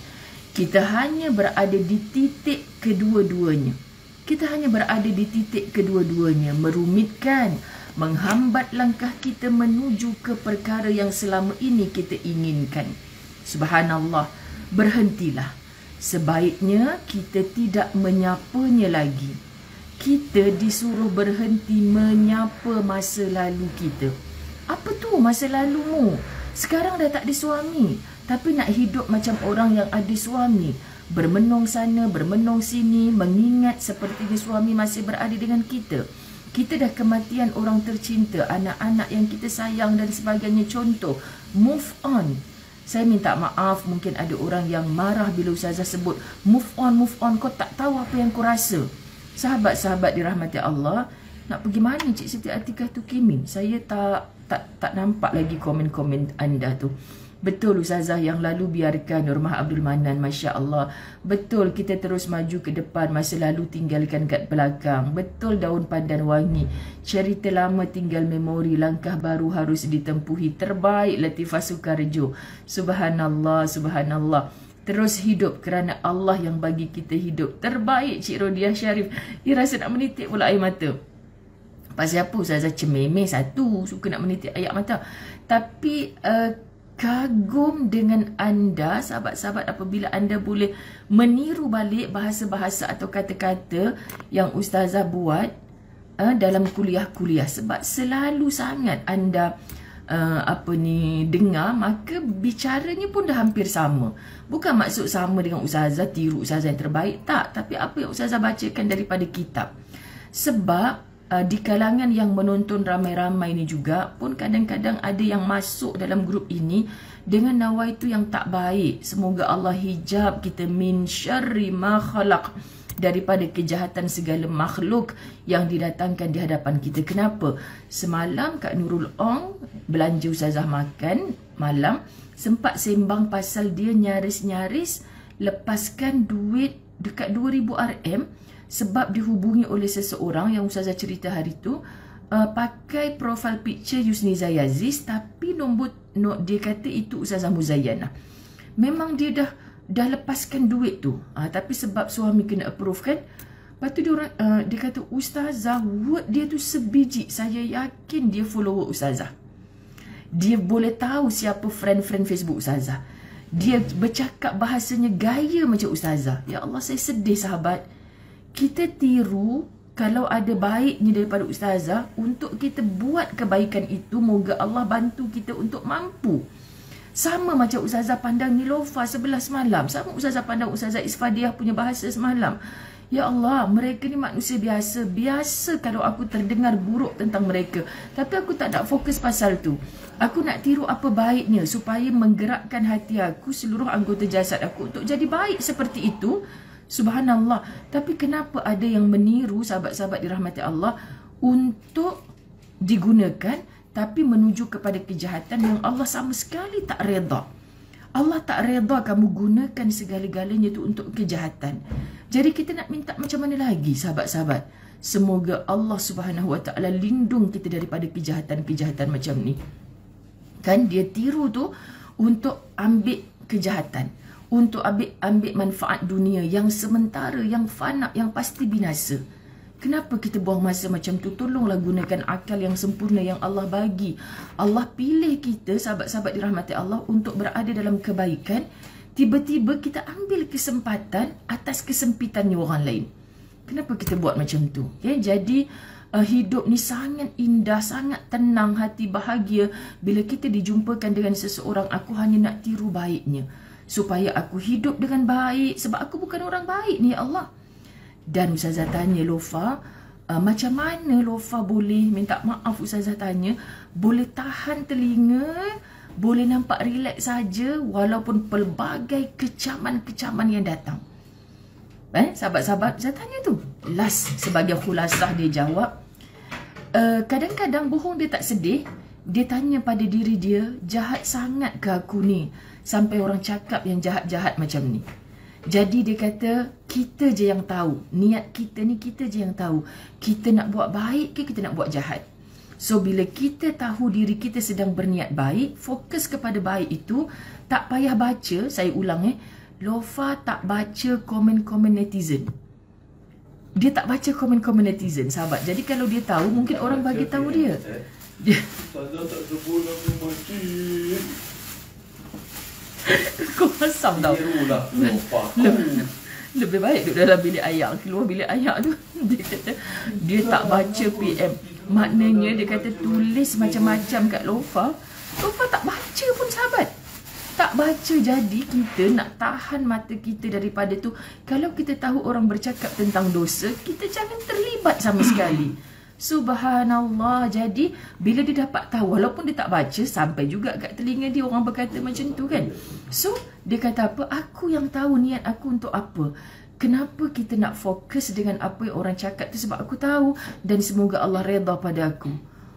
Speaker 1: Kita hanya berada di titik kedua-duanya. Merumitkan, menghambat langkah kita menuju ke perkara yang selama ini kita inginkan. Subhanallah, berhentilah. Sebaiknya kita tidak menyapanya lagi. Kita disuruh berhenti menyapa masa lalu kita. Apa tu masa lalumu? Sekarang dah tak ada suami, tapi nak hidup macam orang yang ada suami. Bermenung sana, bermenung sini, mengingat sepertinya suami masih berada dengan kita. Kita dah kematian orang tercinta, anak-anak yang kita sayang dan sebagainya. Contoh, move on. Saya minta maaf, mungkin ada orang yang marah bila Ustazah sebut move on, kau tak tahu apa yang kau rasa. Sahabat-sahabat dirahmati Allah, nak pergi mana Cik Siti Atikah tu Kimin? Saya tak nampak lagi komen-komen anda tu. Betul Ustazah, yang lalu biarkan. Nurmah Abdul Manan, Masya Allah. Betul, kita terus maju ke depan, masa lalu tinggalkan kat belakang. Betul Daun Pandan Wangi, cerita lama tinggal memori, langkah baru harus ditempuhi. Terbaik Latifah Sukarjo. Subhanallah, subhanallah. Terus hidup kerana Allah yang bagi kita hidup. Terbaik Cik Rodiah Syarif. Dia rasa nak menitik pula air mata. Pasal apa Ustazah? Cememeh satu, suka nak menitik air mata. Tapi kagum dengan anda sahabat-sahabat apabila anda boleh meniru balik bahasa-bahasa atau kata-kata yang Ustazah buat dalam kuliah-kuliah. Sebab selalu sangat anda dengar, maka bicaranya pun dah hampir sama. Bukan maksud sama dengan Ustazah, tiru Ustazah yang terbaik, tak. Tapi apa yang Ustazah bacakan daripada kitab. Sebab di kalangan yang menonton ramai-ramai ni juga pun kadang-kadang ada yang masuk dalam grup ini dengan nawaitu yang tak baik. Semoga Allah hijab kita min syarri ma khalaq, daripada kejahatan segala makhluk yang didatangkan di hadapan kita. Kenapa? Semalam Kak Nurul Ong belanja Ustazah makan malam, sempat sembang pasal dia nyaris-nyaris lepaskan duit dekat 2000 RM sebab dihubungi oleh seseorang yang Ustazah cerita hari tu, pakai profile picture Yusniza Yaziz, tapi nombor dia kata itu Ustazah Muzayyanah. Memang dia dah lepaskan duit tu, tapi sebab suami kena approve kan. Lepas tu dia kata Ustazah, word dia tu sebiji. Saya yakin dia follower Ustazah. Dia boleh tahu siapa friend-friend Facebook Ustazah. Dia bercakap bahasanya gaya macam Ustazah. Ya Allah, saya sedih sahabat. Kita tiru kalau ada baiknya daripada Ustazah untuk kita buat kebaikan itu. Moga Allah bantu kita untuk mampu. Sama macam Ustazah pandang Nilofa sebelah semalam. Sama Ustazah pandang Ustazah Isfadiah punya bahasa semalam. Ya Allah, mereka ni manusia biasa. Biasa kalau aku terdengar buruk tentang mereka. Tapi aku tak nak fokus pasal tu. Aku nak tiru apa baiknya supaya menggerakkan hati aku, seluruh anggota jasad aku untuk jadi baik seperti itu. Subhanallah. Tapi kenapa ada yang meniru sahabat-sahabat dirahmati Allah untuk digunakan tapi menuju kepada kejahatan yang Allah sama sekali tak reda. Allah tak reda kamu gunakan segala-galanya itu untuk kejahatan. Jadi kita nak minta macam mana lagi sahabat-sahabat? Semoga Allah Subhanahu Wa Taala lindung kita daripada kejahatan-kejahatan macam ni. Kan dia tiru tu untuk ambil kejahatan, untuk ambil manfaat dunia yang sementara, yang fana, yang pasti binasa. Kenapa kita buang masa macam tu? Tolonglah gunakan akal yang sempurna yang Allah bagi. Allah pilih kita, sahabat-sahabat dirahmati Allah, untuk berada dalam kebaikan. Tiba-tiba kita ambil kesempatan atas kesempitannya orang lain. Kenapa kita buat macam tu? Ya, jadi hidup ni sangat indah, sangat tenang, hati bahagia bila kita dijumpakan dengan seseorang. Aku hanya nak tiru baiknya supaya aku hidup dengan baik, sebab aku bukan orang baik ni, ya Allah. Dan Ustazah tanya Lofa, macam mana Lofa boleh, minta maaf Ustazah tanya, boleh tahan telinga, boleh nampak relax saja walaupun pelbagai kecaman-kecaman yang datang. Sahabat-sahabat saya tanya tu. Last, sebagai khulasah dia jawab, kadang-kadang bohong dia tak sedih. Dia tanya pada diri dia, jahat sangat ke aku ni sampai orang cakap yang jahat-jahat macam ni. Jadi dia kata, kita je yang tahu. Niat kita ni kita je yang tahu. Kita nak buat baik ke kita nak buat jahat. So bila kita tahu diri kita sedang berniat baik, fokus kepada baik itu, tak payah baca. Saya ulang Lofa tak baca komen-komen netizen. dia tak baca komen-komen netizen, sahabat. Jadi kalau dia tahu, mungkin orang bagi tahu dia.
Speaker 2: Ustazah tak sebut nama makcik.
Speaker 1: Kau asam tau.
Speaker 2: Birulah Lofa.
Speaker 1: Lebih baik duduk dalam bilik ayak. Keluar bilik ayak tu, dia kata dia tak baca PM. Maknanya dia kata tulis macam-macam kat Lofa. Lofa tak baca pun, sahabat. Tak baca. Jadi kita nak tahan mata kita daripada tu. Kalau kita tahu orang bercakap tentang dosa, kita jangan terlibat sama sekali. Subhanallah. Jadi bila dia dapat tahu, walaupun dia tak baca, sampai juga kat telinga dia orang berkata macam tu kan. So dia kata apa? Aku yang tahu niat aku untuk apa. Kenapa kita nak fokus dengan apa yang orang cakap tu? Sebab aku tahu dan semoga Allah redha pada aku.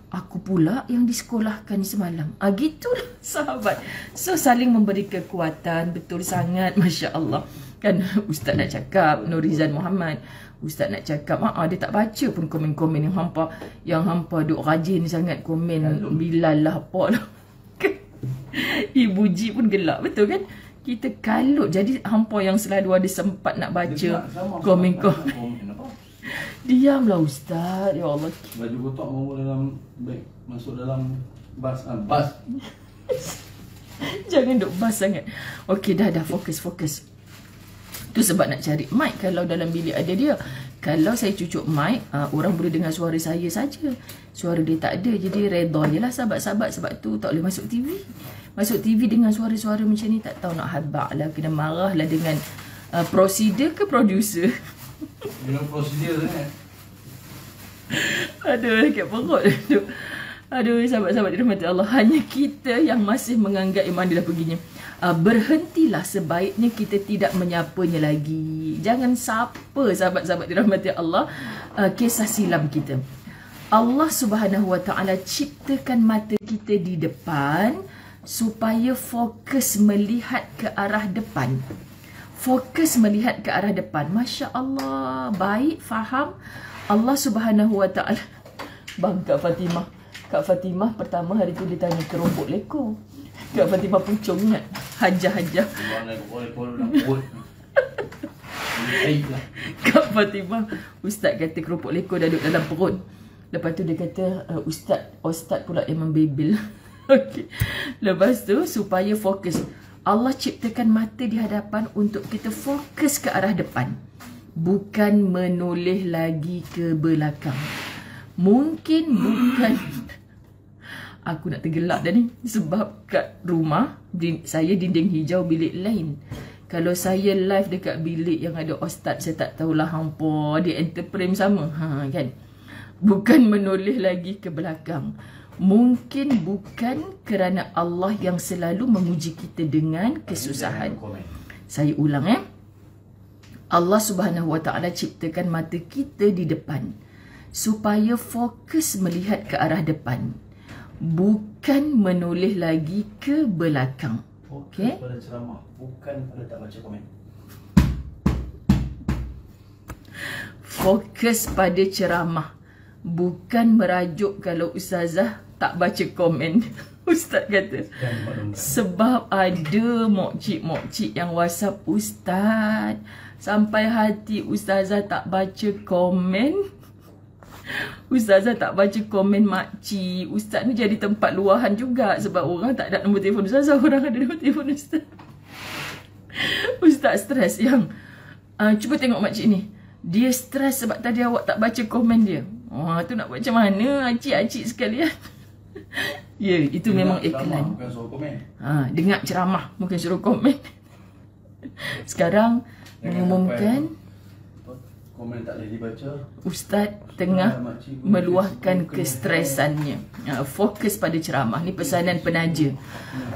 Speaker 1: Aku pula yang disekolahkan semalam. Gitulah sahabat. So saling memberi kekuatan. Betul sangat. Masya Allah. Kan Ustaz nak cakap, Nurizan Muhammad, Ustaz nak cakap, dia tak baca pun komen-komen yang hampa duk rajin sangat komen. Bilal lah apa lah. Ibu Ji pun gelak. Betul kan? Kita kalut. Jadi hampa yang selalu ada sempat nak baca komen-komen. Diamlah Ustaz. Ya Allah.
Speaker 2: Baju kotak mau dalam beg, masuk dalam bas. Bas.
Speaker 1: Jangan duk bas sangat. Okey, dah fokus. Tu sebab nak cari mic kalau dalam bilik ada dia. Kalau saya cucuk mic, orang boleh dengar suara saya saja. Suara dia tak ada. Jadi redha je lah sahabat-sahabat. Sebab tu tak boleh masuk TV. Masuk TV dengan suara-suara macam ni, tak tahu nak habak lah, kena marah lah dengan prosedur ke producer.
Speaker 2: Dengan prosedur kan.
Speaker 1: Aduh, sakit perut. Aduh, sahabat-sahabat dirahmati Allah. Hanya kita yang masih menganggap iman dia dah perginya. Berhentilah, sebaiknya kita tidak menyapanya lagi. Jangan sapa sahabat-sahabat dirahmati Allah kisah silam kita. Allah Subhanahu Wa Taala ciptakan mata kita di depan supaya fokus melihat ke arah depan. Fokus melihat ke arah depan. Masya Allah. Baik, faham. Allah Subhanahu Wa Taala. Bang, Kak Fatimah. Kak Fatimah pertama hari tu dia tanya keropok leko. Kak Fatimah puncung ingat. Hajah-hajah. Kak Fatimah, Ustaz kata keropok leko dah duduk dalam perut. Lepas tu dia kata, Ustaz pula yang membebel. Okey. Lepas tu, supaya fokus. Allah ciptakan mata di hadapan untuk kita fokus ke arah depan. Bukan menoleh lagi ke belakang. Mungkin bukan... Aku nak tergelak dah ni. Sebab kat rumah, saya dinding hijau bilik lain. Kalau saya live dekat bilik yang ada Ustaz, saya tak tahulah hampa dia enterprise sama. Kan? Bukan menoleh lagi ke belakang. Mungkin bukan kerana Allah yang selalu menguji kita dengan kesusahan. Saya ulang Allah Subhanahu Wa Taala ciptakan mata kita di depan supaya fokus melihat ke arah depan. Bukan menoleh lagi ke belakang. Okey?
Speaker 2: Pada ceramah, bukan pada tak baca komen.
Speaker 1: Fokus pada ceramah. Bukan merajuk kalau ustazah tak baca komen. Ustaz kata. Sebab ada mokcik-mokcik yang WhatsApp Ustaz. Sampai hati ustazah tak baca komen. Ustazah tak baca komen makcik. Ustaz ni jadi tempat luahan juga. Sebab orang tak ada nombor telefon ustazah. Orang ada nombor telefon ustaz. Ustaz stres yang cuba tengok makcik ni. Dia stres sebab tadi awak tak baca komen dia. Tu nak buat macam mana acik-acik sekalian. Ya, itu memang iklan.
Speaker 2: Bukan suruh komen.
Speaker 1: Dengar ceramah, bukan suruh komen. Sekarang mengumumkan
Speaker 2: komen tak boleh dibaca.
Speaker 1: Ustaz tengah meluahkan kestresannya. Fokus pada ceramah. Ni pesanan penaja.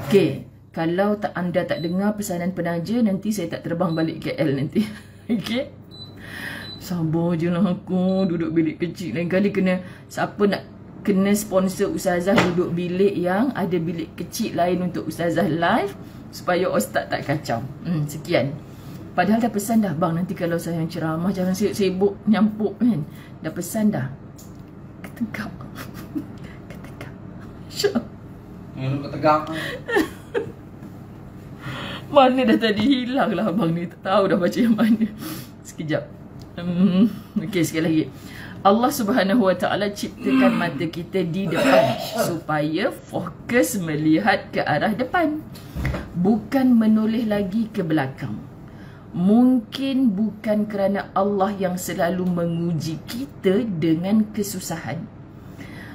Speaker 1: Okey, kalau anda tak dengar pesanan penaja, nanti saya tak terbang balik KL nanti. Okey. Sabar je lah aku. Duduk bilik kecil. Lain kali siapa nak kena sponsor ustazah duduk bilik yang ada bilik kecil lain untuk ustazah live. Supaya ustaz tak kacau. Sekian. Padahal dah pesan dah, bang, nanti kalau saya yang ceramah jangan sibuk nyampuk kan. Dah pesan dah. Ketegak. Ketegak. Syok.
Speaker 2: Yang lu ketegak.
Speaker 1: Mana dah tadi hilang lah abang ni. Tak tahu dah baca yang mana. Sekejap. Okey, sekali lagi. Allah Subhanahu Wa Taala ciptakan mata kita di depan supaya fokus melihat ke arah depan, bukan menoleh lagi ke belakang. Mungkin bukan kerana Allah yang selalu menguji kita dengan kesusahan.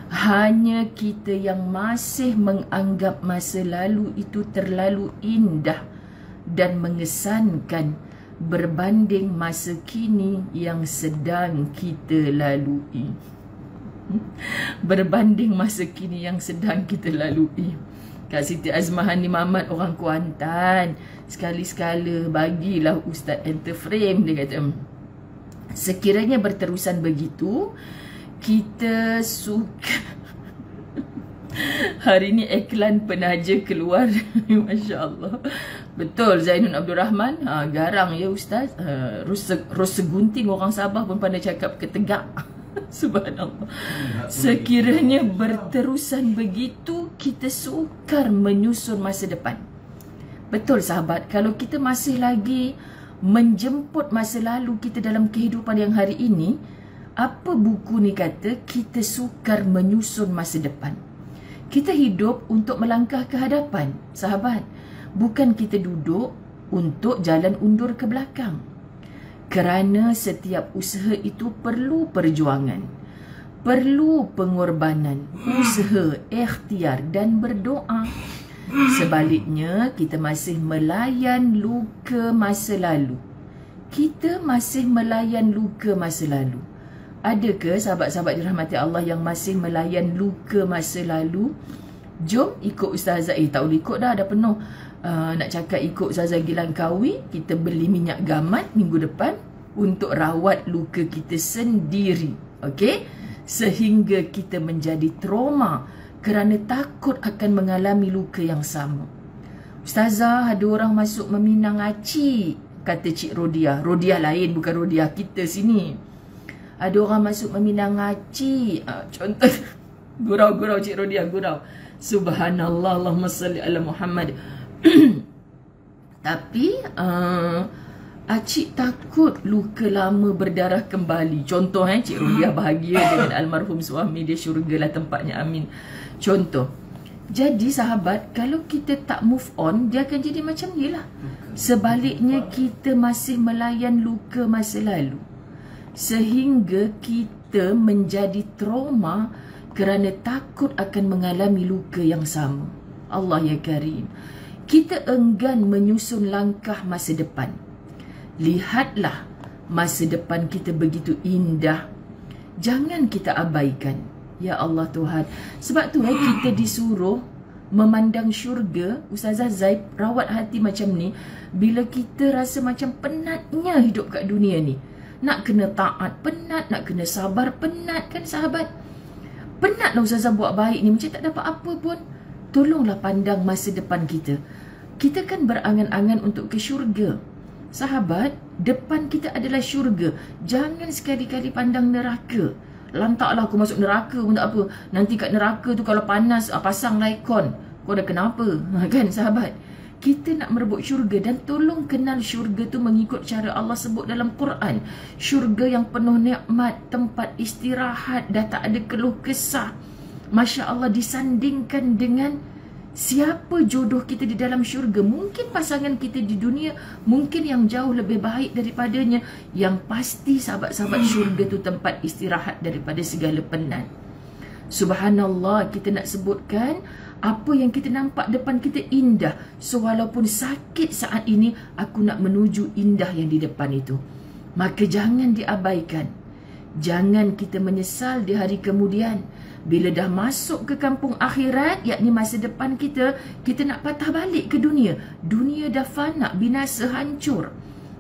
Speaker 1: Hanya kita yang masih menganggap masa lalu itu terlalu indah dan mengesankan berbanding masa kini yang sedang kita lalui. Berbanding masa kini yang sedang kita lalui. Kak Siti Azmahani Mamat orang Kuantan, sekali-sekala bagilah Ustaz enter frame, dia kata. Sekiranya berterusan begitu, kita suka. Hari ni iklan penaja keluar. Masya Allah. Betul, Zainun Abdul Rahman. Garang ya Ustaz. Ros segunting orang Sabah pun pandai cakap ketegak. Subhanallah. Sekiranya berterusan begitu, kita sukar menyusun masa depan. Betul sahabat, kalau kita masih lagi menjemput masa lalu kita dalam kehidupan yang hari ini, apa buku ni kata, kita sukar menyusun masa depan. Kita hidup untuk melangkah ke hadapan, sahabat. Bukan kita duduk untuk jalan undur ke belakang. Kerana setiap usaha itu perlu perjuangan, perlu pengorbanan, usaha, ikhtiar dan berdoa. Sebaliknya, kita masih melayan luka masa lalu. Kita masih melayan luka masa lalu. Adakah sahabat-sahabat dirahmati Allah yang masih melayan luka masa lalu? Jom ikut Ustazah. Tak boleh ikut dah penuh. Nak cakap ikut Ustazah Gilang Kawi, kita beli minyak gamat minggu depan untuk rawat luka kita sendiri. Okey? Sehingga kita menjadi trauma kerana takut akan mengalami luka yang sama. Ustazah, ada orang masuk meminang aci, kata Cik Rodia. Rodia lain, bukan Rodia kita sini. Ada orang masuk meminang aci. Contoh, gurau-gurau Cik Rodia, gurau. Subhanallah, Allahumma salli ala Muhammad. Tapi acik takut luka lama berdarah kembali. Contoh Cik Rodia bahagia dengan almarhum suami dia, syurgalah tempatnya, amin. Contoh. Jadi sahabat, kalau kita tak move on, dia akan jadi macam ni lah. Sebaliknya, kita masih melayan luka masa lalu, sehingga kita menjadi trauma kerana takut akan mengalami luka yang sama. Allah ya Karim. Kita enggan menyusun langkah masa depan. Lihatlah, masa depan kita begitu indah. Jangan kita abaikan. Ya Allah Tuhan. Sebab tu kita disuruh memandang syurga. Ustazah Zaid rawat hati macam ni bila kita rasa macam penatnya hidup kat dunia ni. Nak kena taat penat, nak kena sabar penat kan sahabat. Penatlah Ustazah buat baik ni, macam tak dapat apa pun. Tolonglah pandang masa depan kita. Kita kan berangan-angan untuk ke syurga. Sahabat, depan kita adalah syurga. Jangan sekali-kali pandang neraka. Lantaklah aku masuk neraka pun tak apa. Nanti kat neraka tu kalau panas, pasanglah aircon. Kau dah kenapa? Kan sahabat? Kita nak merebut syurga, dan tolong kenal syurga tu mengikut cara Allah sebut dalam Quran. Syurga yang penuh nikmat, tempat istirahat, dah tak ada keluh kesah. Masya Allah, disandingkan dengan siapa jodoh kita di dalam syurga. Mungkin pasangan kita di dunia, mungkin yang jauh lebih baik daripadanya. Yang pasti sahabat-sahabat, syurga tu tempat istirahat daripada segala penat. Subhanallah, kita nak sebutkan apa yang kita nampak depan kita indah. So walaupun sakit saat ini, aku nak menuju indah yang di depan itu. Maka jangan diabaikan. Jangan kita menyesal di hari kemudian. Bila dah masuk ke kampung akhirat, yakni masa depan kita, kita nak patah balik ke dunia. Dunia dah fana, binasa, hancur.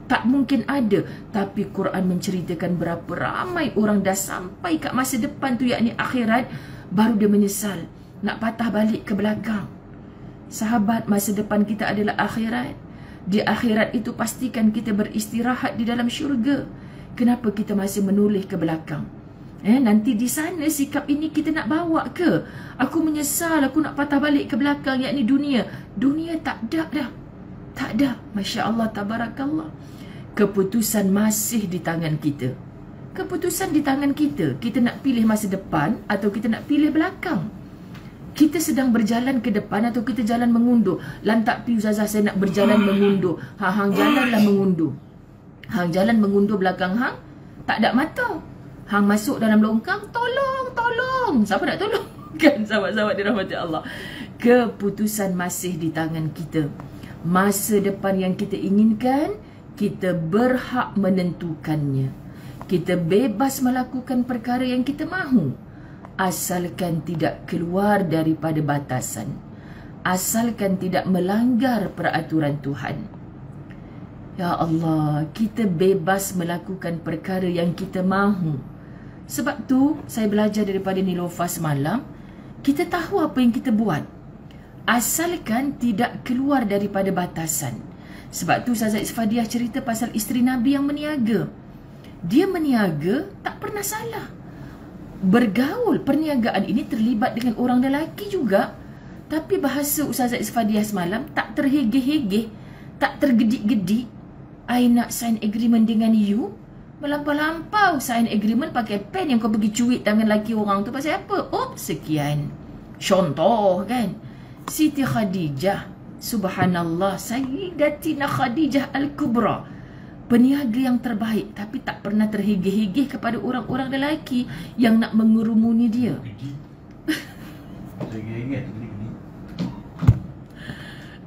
Speaker 1: Tak mungkin ada. Tapi Quran menceritakan berapa ramai orang dah sampai kat masa depan tu, yakni akhirat, baru dia menyesal nak patah balik ke belakang. Sahabat, masa depan kita adalah akhirat. Di akhirat itu pastikan kita beristirahat di dalam syurga. Kenapa kita masih menoleh ke belakang? Nanti di sana sikap ini kita nak bawa ke? Aku menyesal, aku nak patah balik ke belakang, yakni dunia. Dunia tak ada dah. Tak ada. Masya Allah, tabarakallah. Keputusan masih di tangan kita. Keputusan di tangan kita. Kita nak pilih masa depan atau kita nak pilih belakang. Kita sedang berjalan ke depan atau kita jalan mengundur. Lantak pi Ustazah, saya nak berjalan mengundur. Hang jalanlah mengundur. Hang jalan mengundur belakang hang, tak ada mata. Hang masuk dalam longkang, tolong. Siapa nak tolong? Kan sahabat-sahabat dirahmati Allah. Keputusan masih di tangan kita. Masa depan yang kita inginkan, kita berhak menentukannya. Kita bebas melakukan perkara yang kita mahu, asalkan tidak keluar daripada batasan, asalkan tidak melanggar peraturan Tuhan. Ya Allah, kita bebas melakukan perkara yang kita mahu. Sebab tu saya belajar daripada Nilofa semalam, kita tahu apa yang kita buat, asalkan tidak keluar daripada batasan. Sebab tu Ustazah Isfadiah cerita pasal isteri Nabi yang meniaga. Dia meniaga tak pernah salah. Bergaul, perniagaan ini terlibat dengan orang lelaki juga. Tapi bahasa Ustazah Isfadiah semalam tak terhegeh-hegeh, tak tergedik-gedik. I nak sign agreement dengan you, melampau-lampau sign agreement pakai pen yang kau pergi cuit tangan lelaki orang tu pasal apa? Sekian. Contoh kan, Siti Khadijah, subhanallah, Sayyidatina Khadijah Al-Kubra, peniaga yang terbaik, tapi tak pernah terhegeh-hegeh kepada orang-orang lelaki yang nak mengurumuni dia.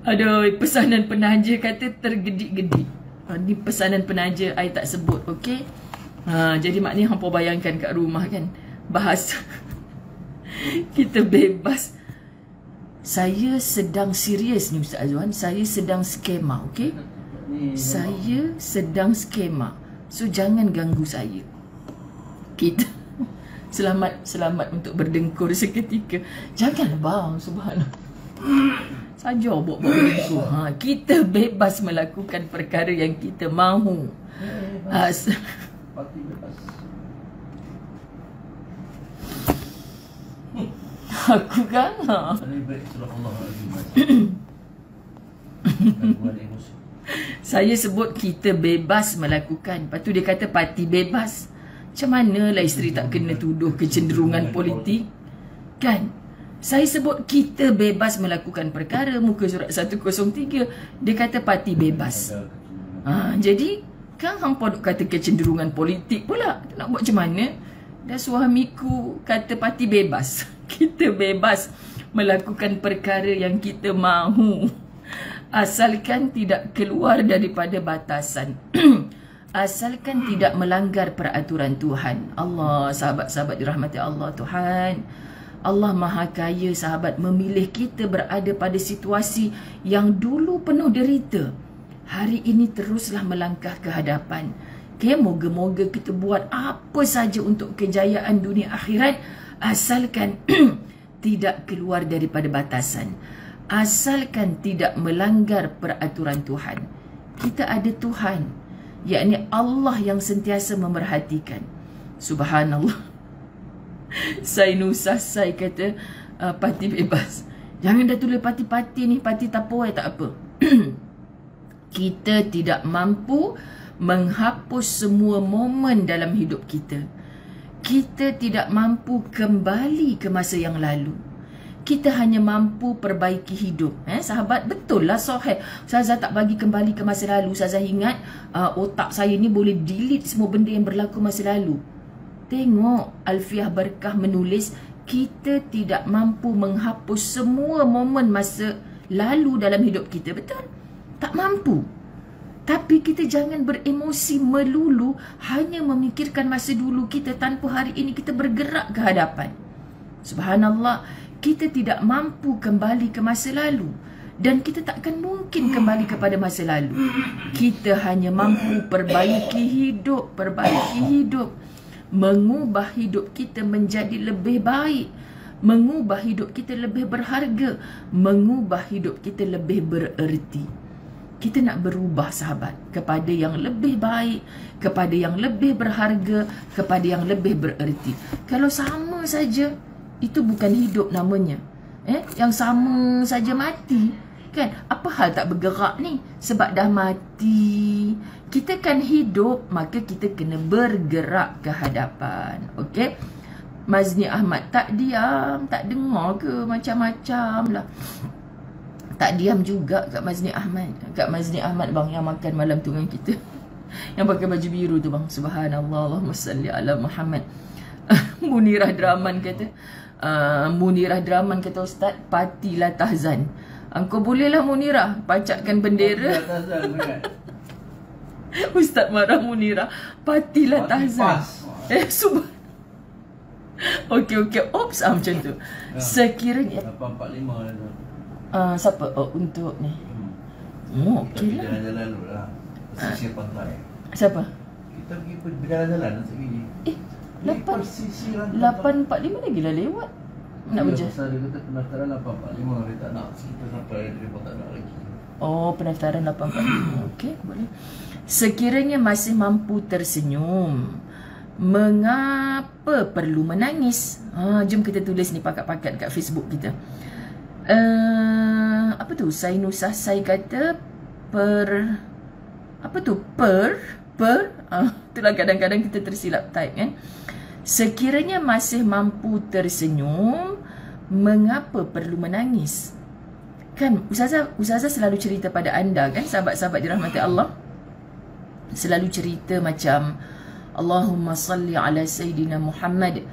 Speaker 1: Aduh, pesanan penaja kata tergedik-gedik. Ni pesanan penaja, I tak sebut, okey? Jadi maknanya hampa bayangkan kat rumah kan, bahasa kita bebas. Saya sedang serius ni Ustaz Azwan, saya sedang skema, okey? Saya sedang skema. So jangan ganggu saya. Kita selamat untuk berdengkur seketika. Janganlah bang, subhanallah. Saja buat berdengkur. Kita bebas melakukan perkara yang kita mahu. Aku kan saya sebut kita bebas melakukan. Lepas tu dia kata parti bebas. Macam manalah isteri tak kena tuduh kecenderungan politik? Kan? Saya sebut kita bebas melakukan perkara. Muka surat 103, dia kata parti bebas. Jadi kan hampa duk kata kecenderungan politik pula. Nak buat macam mana? Dan suamiku kata parti bebas. Kita bebas melakukan perkara yang kita mahu, asalkan tidak keluar daripada batasan. Asalkan tidak melanggar peraturan Tuhan. Allah, sahabat-sahabat dirahmati Allah, Tuhan Allah Maha Kaya, sahabat, memilih kita berada pada situasi yang dulu penuh derita, hari ini teruslah melangkah ke hadapan. Okay, moga-moga kita buat apa saja untuk kejayaan dunia akhirat, asalkan tidak keluar daripada batasan, asalkan tidak melanggar peraturan Tuhan. Kita ada Tuhan, yakni Allah yang sentiasa memerhatikan. Subhanallah. Sainusah saya kata parti bebas. Jangan dah tulis parti-parti ni, parti tapoai tak apa. Kita tidak mampu menghapus semua momen dalam hidup kita. Kita tidak mampu kembali ke masa yang lalu. Kita hanya mampu perbaiki hidup. Sahabat, betul lah sahih. Ustazah tak bagi kembali ke masa lalu. Ustazah ingat otak saya ni boleh delete semua benda yang berlaku masa lalu. Tengok, Alfiah Berkah menulis, kita tidak mampu menghapus semua momen masa lalu dalam hidup kita. Betul? Tak mampu. Tapi kita jangan beremosi melulu hanya memikirkan masa dulu kita tanpa hari ini kita bergerak ke hadapan. Subhanallah, kita tidak mampu kembali ke masa lalu. Dan kita takkan mungkin kembali kepada masa lalu. Kita hanya mampu perbaiki hidup, mengubah hidup kita menjadi lebih baik, mengubah hidup kita lebih berharga, mengubah hidup kita lebih bererti. Kita nak berubah, sahabat, kepada yang lebih baik, kepada yang lebih berharga, kepada yang lebih bererti. Kalau sama saja, itu bukan hidup namanya. Yang sama saja mati. Kan, apa hal tak bergerak ni? Sebab dah mati. Kita kan hidup, maka kita kena bergerak ke hadapan. Okey? Mazni Ahmad tak diam, tak dengar ke macam-macam lah. Tak diam juga Kak Mazni Ahmad. Kak Mazni Ahmad bang yang makan malam tu dengan kita. Yang pakai baju biru tu bang. Subhanallah, Allahumma salli ala Muhammad. Munirah Draman kata, Munirah Draman kata, Ustaz, patilah tahzan. Engkau bolehlah Munirah pacakkan bendera. Ustaz marah Munirah, patilah tahzan. Subhan. Okey, ops, macam tu. Sekiranya
Speaker 2: 845
Speaker 1: siapa? Oh, untuk ni. Oh, okey lah.
Speaker 2: Jalan-jalan dulu lah. Pesisir pantai.
Speaker 1: Siapa?
Speaker 2: Kita pergi berjalan-jalan nanti gini.
Speaker 1: 845 lagi lah lewat. Nak berjalan.
Speaker 2: Pasal dia kata pendaftaran 845, dia tak nak kita sampai dia pun tak nak lagi.
Speaker 1: Oh, pendaftaran 845. Okey, boleh. Sekiranya masih mampu tersenyum, mengapa perlu menangis? Jom kita tulis ni pakat-pakat kat Facebook kita. Apa tu? Sainusah saya kata itulah kadang-kadang kita tersilap type kan. Sekiranya masih mampu tersenyum, mengapa perlu menangis? Kan Ustazah selalu cerita pada anda kan, sahabat-sahabat dirahmati Allah, selalu cerita macam Allahumma salli ala Sayyidina Muhammad.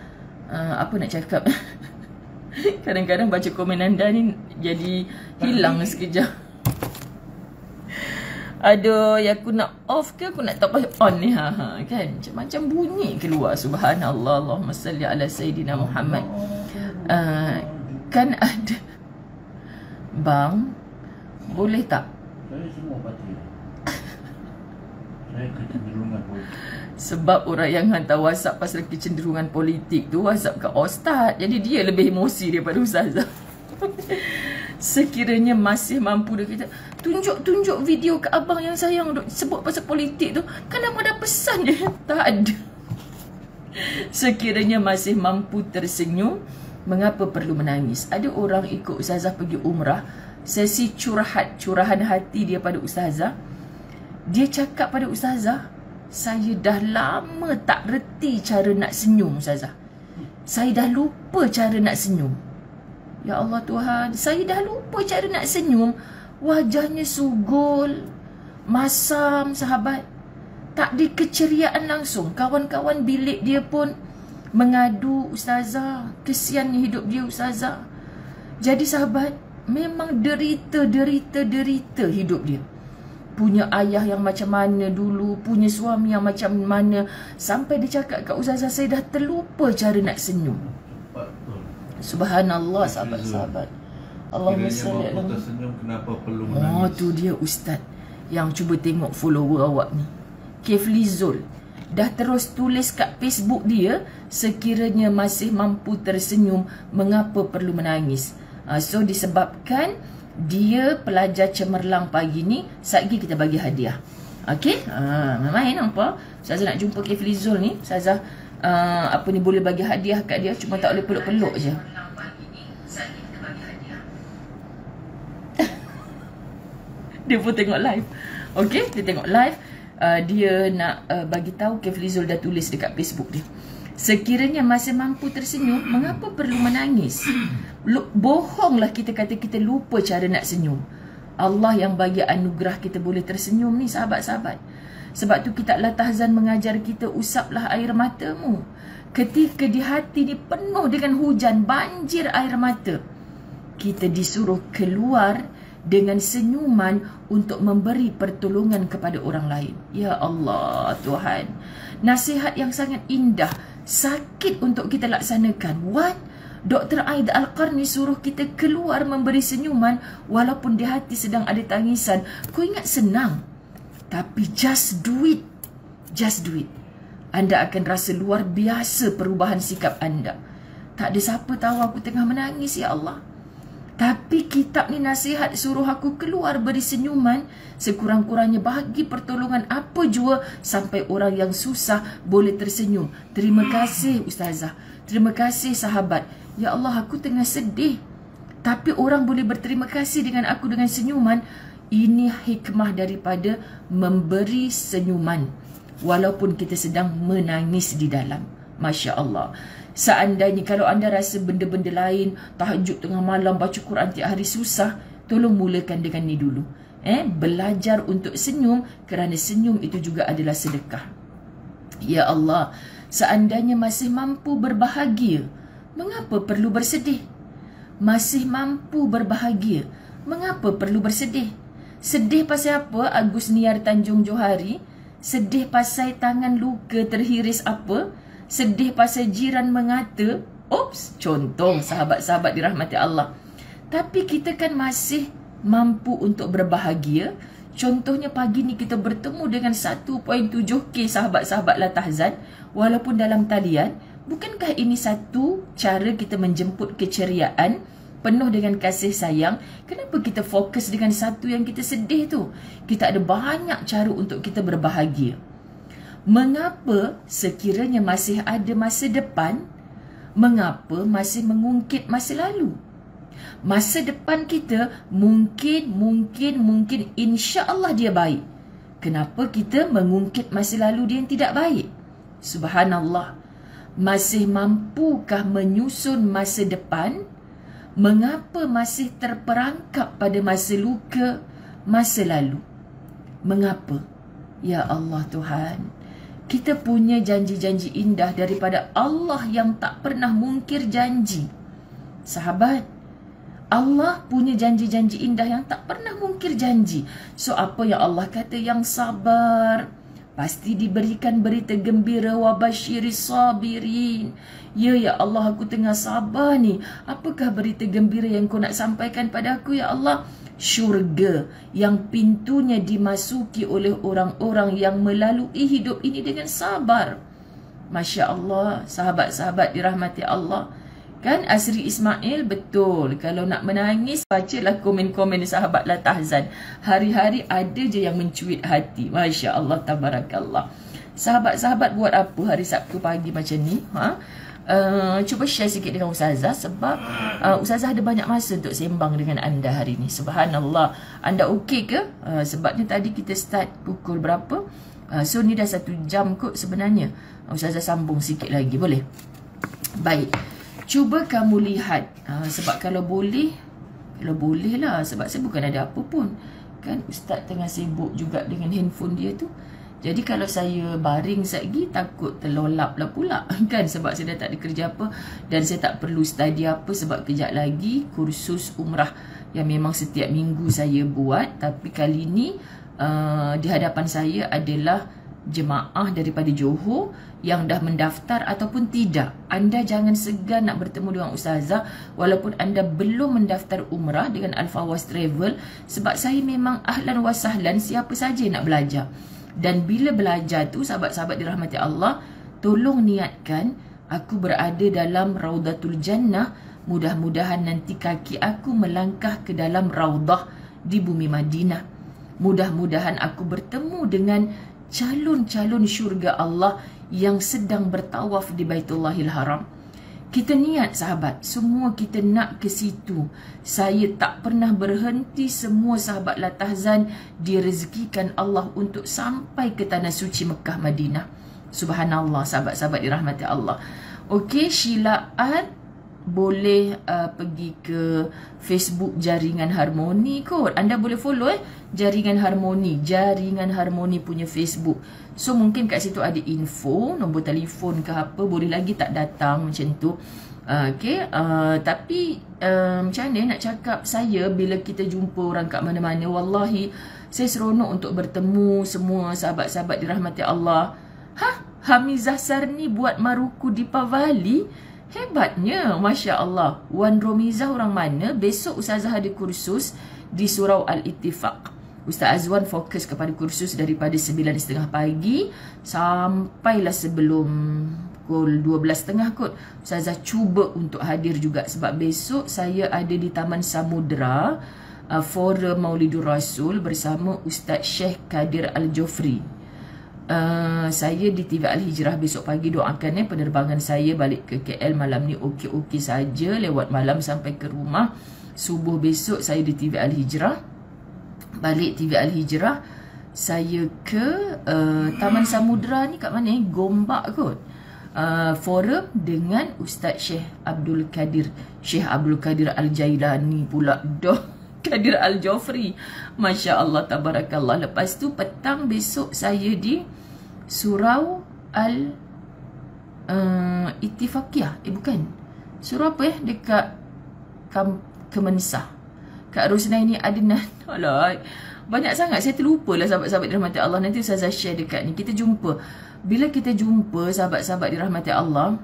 Speaker 1: Apa nak cakap? Kadang-kadang baca komen anda ni jadi hilang sekejap. Aduh, ya aku nak off ke aku nak tak on ni kan? Macam bunyi keluar. Subhanallah, Allahumma salli ala Sayyidina Muhammad. Kan ada. Bang, boleh tak?
Speaker 2: Saya semua parti. Saya kecenderungan politik.
Speaker 1: Sebab orang yang hantar WhatsApp pasal kecenderungan politik tu WhatsApp ke Ustaz. Jadi dia lebih emosi daripada Ustazah. Sekiranya masih mampu dia kata, tunjuk video ke abang yang sayang duk sebut pasal politik tu. Kan ada pesan je. Tak ada. Sekiranya masih mampu tersenyum, mengapa perlu menangis? Ada orang ikut Ustazah pergi umrah, sesi curahan hati dia pada Ustazah. Dia cakap pada Ustazah, saya dah lama tak reti cara nak senyum Ustazah. Saya dah lupa cara nak senyum. Ya Allah Tuhan, saya dah lupa cara nak senyum. Wajahnya sugul, masam sahabat. Tak ada keceriaan langsung. Kawan-kawan bilik dia pun mengadu Ustazah. Kesiannya hidup dia Ustazah. Jadi sahabat, memang derita hidup dia. Punya ayah yang macam mana dulu, punya suami yang macam mana, sampai dia cakap kat Ustazah, saya dah terlupa cara nak senyum. Subhanallah sahabat-sahabat. Allahumma salli ala Muhammad.
Speaker 2: Tersenyum, kenapa perlu menangis?
Speaker 1: Oh, tu dia Ustaz yang cuba tengok follower awak ni. Kefli Zul dah terus tulis kat Facebook dia, sekiranya masih mampu tersenyum, mengapa perlu menangis? So disebabkan dia pelajar cemerlang pagi ni, satgi kita bagi hadiah. Okey? Main nampak? Ustazah nak jumpa Kefli Zul ni. Ustazah boleh bagi hadiah kat dia, cuma tak boleh peluk-peluk je. Dia pun tengok live. Okey, dia tengok live. Dia nak bagi tahu Kefli Zul dah tulis dekat Facebook dia. Sekiranya masih mampu tersenyum, mengapa perlu menangis? Bohonglah kita kata kita lupa cara nak senyum. Allah yang bagi anugerah kita boleh tersenyum ni sahabat-sahabat. Sebab tu kitab Tahzan mengajar kita, usaplah air matamu. Ketika di hati ni penuh dengan hujan, banjir air mata, kita disuruh keluar dengan senyuman untuk memberi pertolongan kepada orang lain. Ya Allah Tuhan, nasihat yang sangat indah, sakit untuk kita laksanakan. What? Dr. Aid Al-Qarni suruh kita keluar memberi senyuman walaupun di hati sedang ada tangisan. Kau ingat senang, tapi just do it. Just do it. Anda akan rasa luar biasa perubahan sikap anda. Tak ada siapa tahu aku tengah menangis, ya Allah. Tapi kitab ni nasihat suruh aku keluar beri senyuman, sekurang-kurangnya bagi pertolongan apa jua sampai orang yang susah boleh tersenyum. Terima kasih Ustazah. Terima kasih sahabat. Ya Allah, aku tengah sedih. Tapi orang boleh berterima kasih dengan aku dengan senyuman. Ini hikmah daripada memberi senyuman walaupun kita sedang menangis di dalam. Masya Allah. Seandainya kalau anda rasa benda-benda lain, tahajud tengah malam, baca Quran tiap hari susah, tolong mulakan dengan ni dulu. Belajar untuk senyum, kerana senyum itu juga adalah sedekah. Ya Allah, seandainya masih mampu berbahagia, mengapa perlu bersedih? Masih mampu berbahagia, mengapa perlu bersedih? Sedih pasal apa, Agus Niar Tanjung Johari? Sedih pasal tangan luka terhiris apa? Sedih pasal jiran mengata? Oops, contoh sahabat-sahabat dirahmati Allah. Tapi kita kan masih mampu untuk berbahagia. Contohnya pagi ni kita bertemu dengan 1.7k sahabat-sahabat La Tahzan walaupun dalam talian. Bukankah ini satu cara kita menjemput keceriaan penuh dengan kasih sayang? Kenapa kita fokus dengan satu yang kita sedih tu? Kita ada banyak cara untuk kita berbahagia. Mengapa sekiranya masih ada masa depan, mengapa masih mengungkit masa lalu? Masa depan kita mungkin insya-Allah dia baik. Kenapa kita mengungkit masa lalu dia yang tidak baik? Subhanallah. Masih mampukah menyusun masa depan? Mengapa masih terperangkap pada masa luka masa lalu? Mengapa? Ya Allah Tuhan, kita punya janji-janji indah daripada Allah yang tak pernah mungkir janji. Sahabat, Allah punya janji-janji indah yang tak pernah mungkir janji. So apa yang Allah kata? Yang sabar pasti diberikan berita gembira. Wa basyiris sabirin. Ya Allah, aku tengah sabar ni. Apakah berita gembira yang kau nak sampaikan pada aku ya Allah? Syurga yang pintunya dimasuki oleh orang-orang yang melalui hidup ini dengan sabar. Masya Allah, sahabat-sahabat dirahmati Allah. Kan Asri Ismail, betul. Kalau nak menangis, bacalah komen-komen sahabat La Tahzan. Hari-hari ada je yang mencuit hati. Masya Allah, tabarakallah. Sahabat-sahabat buat apa hari Sabtu pagi macam ni? Cuba share sikit dengan Ustazah. Sebab Ustazah ada banyak masa untuk sembang dengan anda hari ni. Subhanallah. Anda okey ke? Sebabnya tadi kita start pukul berapa? So ni dah 1 jam kot sebenarnya. Ustazah sambung sikit lagi, boleh? Baik. Cuba kamu lihat, sebab kalau boleh lah, sebab saya bukan ada apa pun. Kan Ustaz tengah sibuk juga dengan handphone dia tu. Jadi kalau saya baring sekejap, takut terlolap lah pula. Kan sebab saya dah tak ada kerja apa. Dan saya tak perlu study apa sebab kejap lagi kursus umrah yang memang setiap minggu saya buat. Tapi kali ni di hadapan saya adalah jemaah daripada Johor yang dah mendaftar ataupun tidak. Anda jangan segan nak bertemu dengan Ustazah walaupun anda belum mendaftar umrah dengan Al-Fawaz Travel, sebab saya memang ahlan wa sahlan siapa saja nak belajar. Dan bila belajar tu, sahabat-sahabat dirahmati Allah, tolong niatkan aku berada dalam Raudatul Jannah. Mudah-mudahan nanti kaki aku melangkah ke dalam raudah di bumi Madinah. Mudah-mudahan aku bertemu dengan calon-calon syurga Allah yang sedang bertawaf di Baitullahil Haram. Kita niat sahabat, semua kita nak ke situ. Saya tak pernah berhenti, semua sahabat La Tahzan direzekikan Allah untuk sampai ke tanah suci Mekah Madinah. Subhanallah, sahabat-sahabat dirahmati Allah. Okey, Syilaat boleh pergi ke Facebook Jaringan Harmoni kot. Anda boleh follow Jaringan Harmoni, Jaringan Harmoni punya Facebook. So mungkin kat situ ada info, nombor telefon ke apa. Boleh lagi tak datang macam tu. Okay, tapi macam mana nak cakap, saya bila kita jumpa orang kat mana-mana, wallahi saya seronok untuk bertemu semua sahabat-sahabat dirahmati Allah. Hamizah Sarni buat Maruku Deepavali. Hebatnya, Masya Allah. Wan Romizah orang mana? Besok Ustazah ada kursus di Surau Al-Ittifaq. Ustaz Azwan fokus kepada kursus daripada 9.30 pagi sampailah sebelum pukul 12.30 kot. Ustazah cuba untuk hadir juga sebab besok saya ada di Taman Samudra, Forum Maulidur Rasul bersama Ustaz Syekh Kadir Al-Jofri. Saya di TV Al-Hijrah besok pagi. Doakan penerbangan saya balik ke KL malam ni okey-okey saja, lewat malam sampai ke rumah. Subuh besok saya di TV Al-Hijrah. Balik TV Al-Hijrah, saya ke Taman Samudra ni kat mana Gombak kot. Forum dengan Ustaz Syekh Abdul Kadir Al-Jailani pula dah. Kadir Al-Jofri. Masya Allah, tabarakallah. Lepas tu petang besok saya di Surau Al-Ittifaqiyah. Bukan. Surau apa dekat Kemensah. Kak Rosnaini Adnan. Alah, banyak sangat saya terlupa lah sahabat-sahabat dirahmati Allah. Nanti Ustazah share dekat ni. Kita jumpa. Bila kita jumpa sahabat-sahabat dirahmati Allah,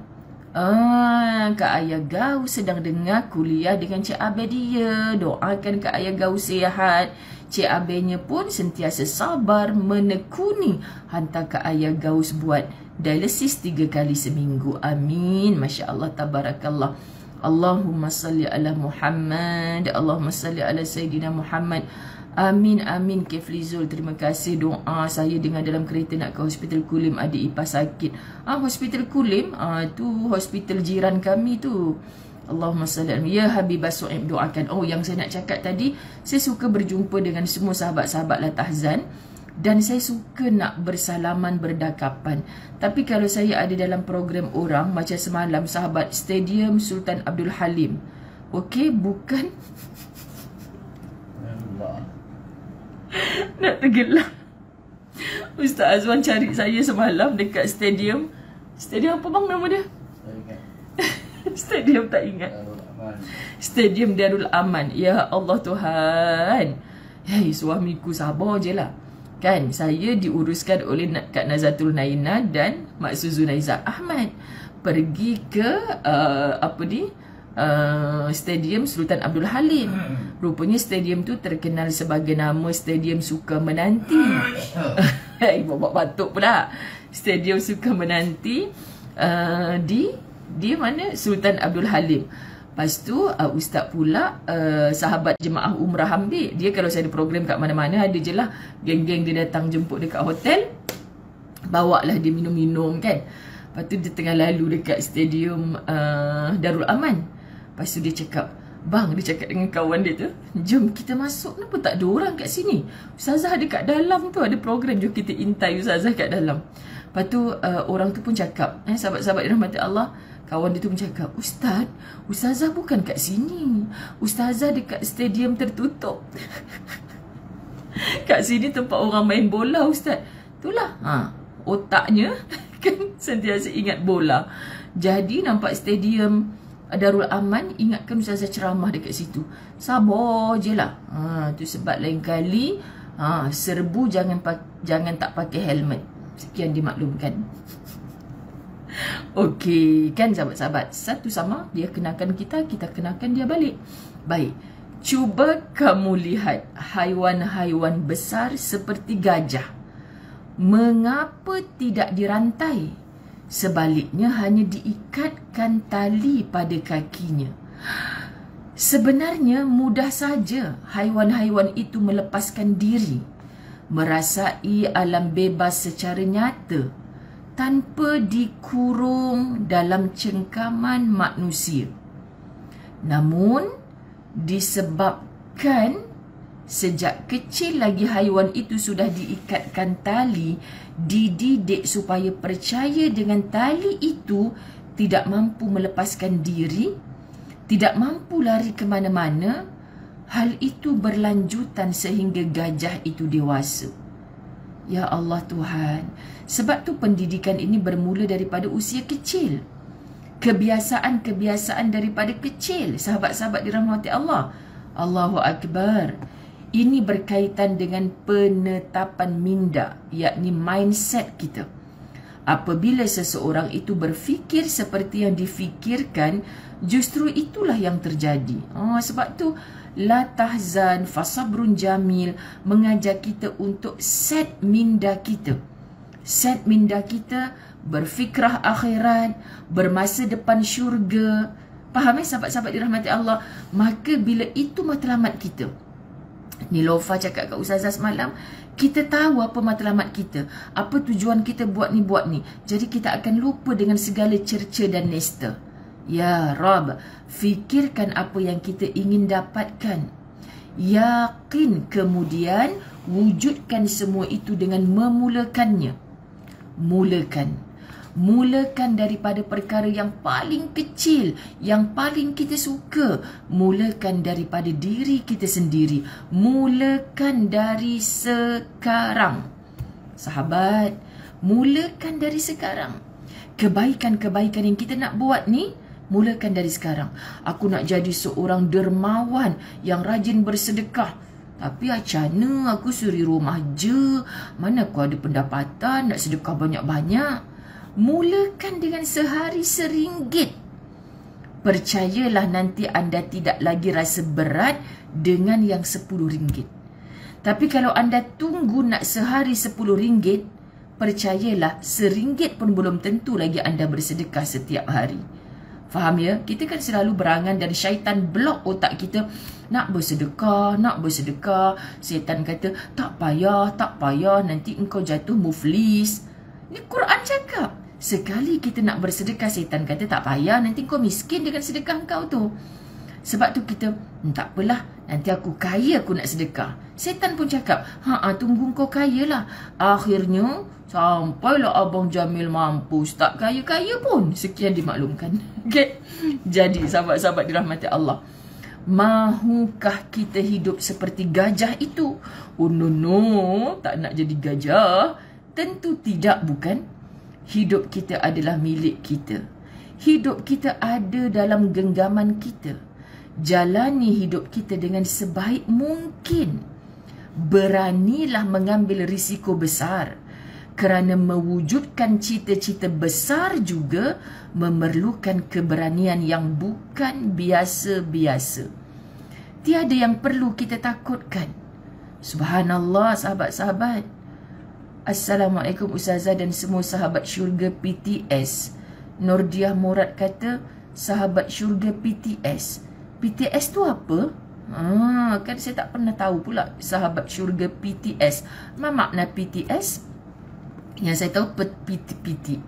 Speaker 1: Kak Ayah Gau sedang dengar kuliah dengan Cik Abel dia. Doakan Kak Ayah Gau sihat. Cik Abelnya pun sentiasa sabar menekuni hantar Kak Ayah Gaus buat dialisis 3 kali seminggu. Amin. Masya Allah, tabarakallah. Allahumma salli ala Muhammad. Allahumma salli ala Sayyidina Muhammad. Amin, amin. Keflizul, terima kasih doa. Saya dengar dalam kereta nak ke Hospital Kulim, adik ipar sakit. Hospital Kulim, tu hospital jiran kami tu. Allahumma salli ala ya Habibah Su'ib, doakan. Yang saya nak cakap tadi, saya suka berjumpa dengan semua sahabat-sahabat Latahzan. Dan saya suka nak bersalaman, berdakapan. Tapi kalau saya ada dalam program orang, macam semalam sahabat Stadium Sultan Abdul Halim, okey, bukan nak tergelam. Ustaz Azwan cari saya semalam dekat stadium. Stadium apa bang nama dia? Stadium tak ingat. Stadium Darul Aman. Ya Allah Tuhan. Hei, suamiku sabar je lah. Kan, saya diuruskan oleh Kak Nazatul Naina dan Mak Suzu Naizah Ahmad. Pergi ke Stadium Sultan Abdul Halim. Rupanya stadium tu terkenal sebagai nama Stadium Suka Menanti. Bawa batuk pula. Stadium Suka Menanti di mana Sultan Abdul Halim. Lepas tu Ustaz pula sahabat jemaah umrah ambil. Dia kalau saya ada program kat mana-mana, ada je lah geng-geng dia datang jemput dekat hotel. Bawa lah dia minum-minum kan. Lepas tu dia tengah lalu dekat stadium Darul Aman. Lepas tu dia cakap, bang, dia cakap dengan kawan dia tu, jom kita masuk, kenapa tak ada orang kat sini? Ustazah ada kat dalam tu, ada program, jom kita intai Ustazah kat dalam. Lepas tu orang tu pun cakap, sahabat-sahabat dirahmati Allah, kawan dia tu pun cakap, Ustazah bukan kat sini, Ustazah dekat stadium tertutup. Kat sini tempat orang main bola Ustaz. Itulah, otaknya kan sentiasa ingat bola. Jadi nampak stadium Darul Aman, ingatkan Ustazah ceramah dekat situ. Sabar je lah. Tu sebab lain kali serbu jangan tak pakai helmet. Sekian dimaklumkan. Okey, kan sahabat-sahabat, satu sama dia kenakan kita, kita kenakan dia balik. Baik, cuba kamu lihat haiwan-haiwan besar seperti gajah. Mengapa tidak dirantai? Sebaliknya hanya diikatkan tali pada kakinya. Sebenarnya mudah saja haiwan-haiwan itu melepaskan diri, merasai alam bebas secara nyata, tanpa dikurung dalam cengkaman manusia. Namun, disebabkan sejak kecil lagi haiwan itu sudah diikatkan tali, dididik supaya percaya dengan tali itu, tidak mampu melepaskan diri, tidak mampu lari ke mana-mana. Hal itu berlanjutan sehingga gajah itu dewasa. Ya Allah Tuhan, sebab tu pendidikan ini bermula daripada usia kecil. Kebiasaan-kebiasaan daripada kecil, sahabat-sahabat dirahmati Allah. Allahu Akbar. Ini berkaitan dengan penetapan minda, yakni mindset kita. Apabila seseorang itu berfikir seperti yang difikirkan, justru itulah yang terjadi. Sebab tu La tahzan fasabrun jamil mengajar kita untuk set minda kita. Set minda kita, berfikrah akhirat, bermasa depan syurga. Faham sahabat-sahabat dirahmati Allah? Maka bila itu matlamat kita. Nilofa cakap kat Ustazah semalam, kita tahu apa matlamat kita, apa tujuan kita buat ni. Jadi kita akan lupa dengan segala cerca dan nesta. Ya Rab, fikirkan apa yang kita ingin dapatkan. Yakin, kemudian wujudkan semua itu dengan memulakannya. Mulakan daripada perkara yang paling kecil, yang paling kita suka. Mulakan daripada diri kita sendiri. Mulakan dari sekarang. Sahabat, mulakan dari sekarang. Kebaikan-kebaikan yang kita nak buat ni, mulakan dari sekarang. Aku nak jadi seorang dermawan yang rajin bersedekah. Tapi acana aku suri rumah je. Mana aku ada pendapatan nak sedekah banyak-banyak. Mulakan dengan sehari RM1. Percayalah nanti anda tidak lagi rasa berat dengan yang RM10. Tapi kalau anda tunggu nak sehari RM10, percayalah RM1 pun belum tentu lagi anda bersedekah setiap hari. Faham ya? Kita kan selalu berangan dan syaitan blok otak kita. Nak bersedekah. Syaitan kata, tak payah, nanti engkau jatuh muflis. Ni Quran cakap. Sekali kita nak bersedekah, syaitan kata tak payah, nanti kau miskin dengan sedekah kau tu. Sebab tu kita, tak apalah, nanti aku kaya aku nak sedekah. Syaitan pun cakap, tunggu kau kaya lah. Akhirnya, sampailah Abang Jamil mampus. Tak kaya-kaya pun. Sekian dimaklumkan. Okay? Jadi, sahabat-sahabat dirahmati Allah, mahukah kita hidup seperti gajah itu? Oh no, tak nak jadi gajah. Tentu tidak, bukan? Hidup kita adalah milik kita. Hidup kita ada dalam genggaman kita. Jalani hidup kita dengan sebaik mungkin. Beranilah mengambil risiko besar. Kerana mewujudkan cita-cita besar juga memerlukan keberanian yang bukan biasa-biasa. Tiada yang perlu kita takutkan. Subhanallah, sahabat-sahabat. Assalamualaikum Ustazah dan semua sahabat syurga PTS. Nordiah Murad kata, sahabat syurga PTS. PTS tu apa? Kan saya tak pernah tahu pula sahabat syurga PTS. Apa makna PTS? Yang saya tahu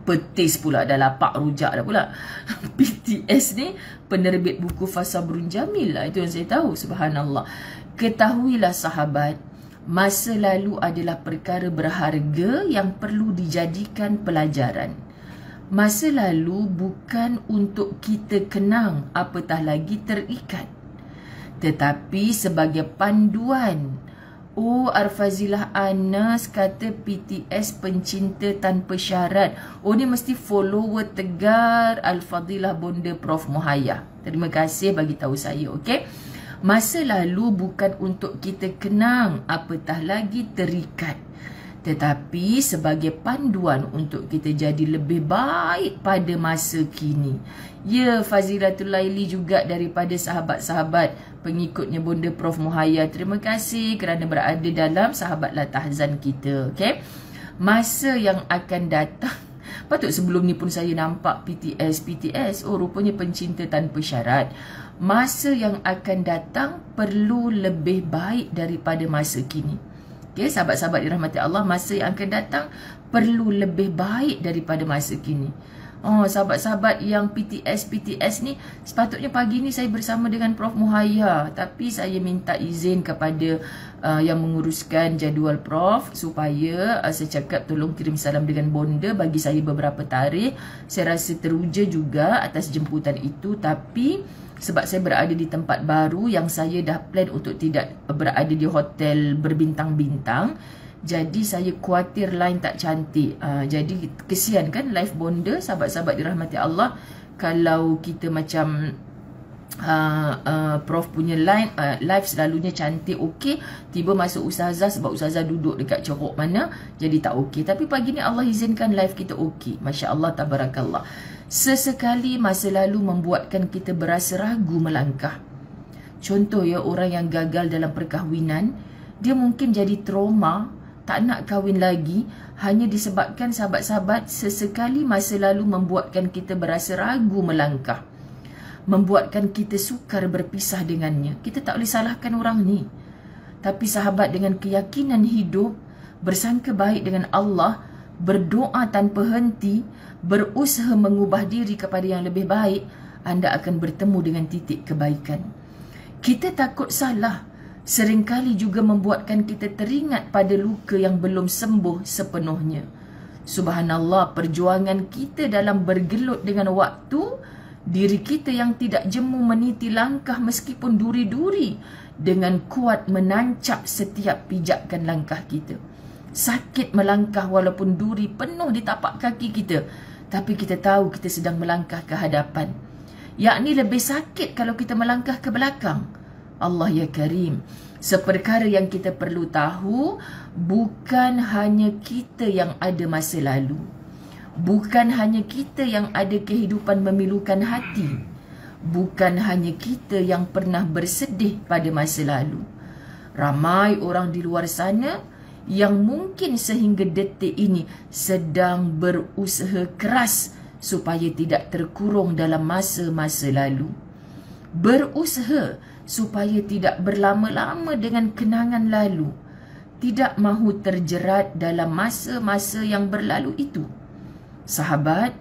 Speaker 1: petis pula, dah lapak rujak dah pula. PTS ni penerbit buku Fasabrun Jamil lah. Itu yang saya tahu. Subhanallah. Ketahuilah sahabat, masa lalu adalah perkara berharga yang perlu dijadikan pelajaran. Masa lalu bukan untuk kita kenang, apatah lagi terikat, tetapi sebagai panduan. Oh, Arfazilah Anas kata PTS pencinta tanpa syarat. Oh, ni mesti follower tegar Al-Fadilah Bonda Prof Muhayyah. Terima kasih bagi tahu saya, okey? Masa lalu bukan untuk kita kenang, apatah lagi terikat, tetapi sebagai panduan untuk kita jadi lebih baik pada masa kini. Ya, Fazilatul Laili juga daripada sahabat-sahabat pengikutnya Bonda Prof Muhayyah. Terima kasih kerana berada dalam sahabatlah tahzan kita. Okay? Masa yang akan datang, patut sebelum ni pun saya nampak PTS. Oh, rupanya pencinta tanpa syarat. Masa yang akan datang perlu lebih baik daripada masa kini. Okay, sahabat-sahabat dirahmati Allah, masa yang akan datang perlu lebih baik daripada masa kini. Oh, sahabat-sahabat yang PTS ni, sepatutnya pagi ni saya bersama dengan Prof Muhayyah, tapi saya minta izin kepada yang menguruskan jadual Prof supaya saya cakap tolong kirim salam dengan bonda bagi saya beberapa tarikh. Saya rasa teruja juga atas jemputan itu, tapi sebab saya berada di tempat baru yang saya dah plan untuk tidak berada di hotel berbintang-bintang, jadi saya khawatir line tak cantik. Jadi kesian kan live bonda, sahabat-sahabat dirahmati Allah. Kalau kita macam Prof punya live selalunya cantik, okey. Tiba masuk Ustazah sebab Ustazah duduk dekat ceruk mana, jadi tak okey. Tapi pagi ni Allah izinkan live kita okey. Masya Allah, tabarakallah. Sesekali masa lalu membuatkan kita berasa ragu melangkah. Contoh ya, orang yang gagal dalam perkahwinan, dia mungkin jadi trauma, tak nak kahwin lagi, hanya disebabkan sahabat-sahabat sesekali masa lalu membuatkan kita berasa ragu melangkah, membuatkan kita sukar berpisah dengannya. Kita tak boleh salahkan orang ni. Tapi sahabat dengan keyakinan hidup, bersangka baik dengan Allah, berdoa tanpa henti, berusaha mengubah diri kepada yang lebih baik, anda akan bertemu dengan titik kebaikan. Kita takut salah seringkali juga membuatkan kita teringat pada luka yang belum sembuh sepenuhnya. Subhanallah, perjuangan kita dalam bergelut dengan waktu, diri kita yang tidak jemu meniti langkah meskipun duri-duri dengan kuat menancap setiap pijakan langkah kita. Sakit melangkah walaupun duri penuh di tapak kaki kita, tapi kita tahu kita sedang melangkah ke hadapan. Yakni lebih sakit kalau kita melangkah ke belakang. Allah ya Karim, seperkara yang kita perlu tahu, bukan hanya kita yang ada masa lalu. Bukan hanya kita yang ada kehidupan memilukan hati. Bukan hanya kita yang pernah bersedih pada masa lalu. Ramai orang di luar sana yang mungkin sehingga detik ini sedang berusaha keras supaya tidak terkurung dalam masa-masa lalu. Berusaha supaya tidak berlama-lama dengan kenangan lalu. Tidak mahu terjerat dalam masa-masa yang berlalu itu. Sahabat,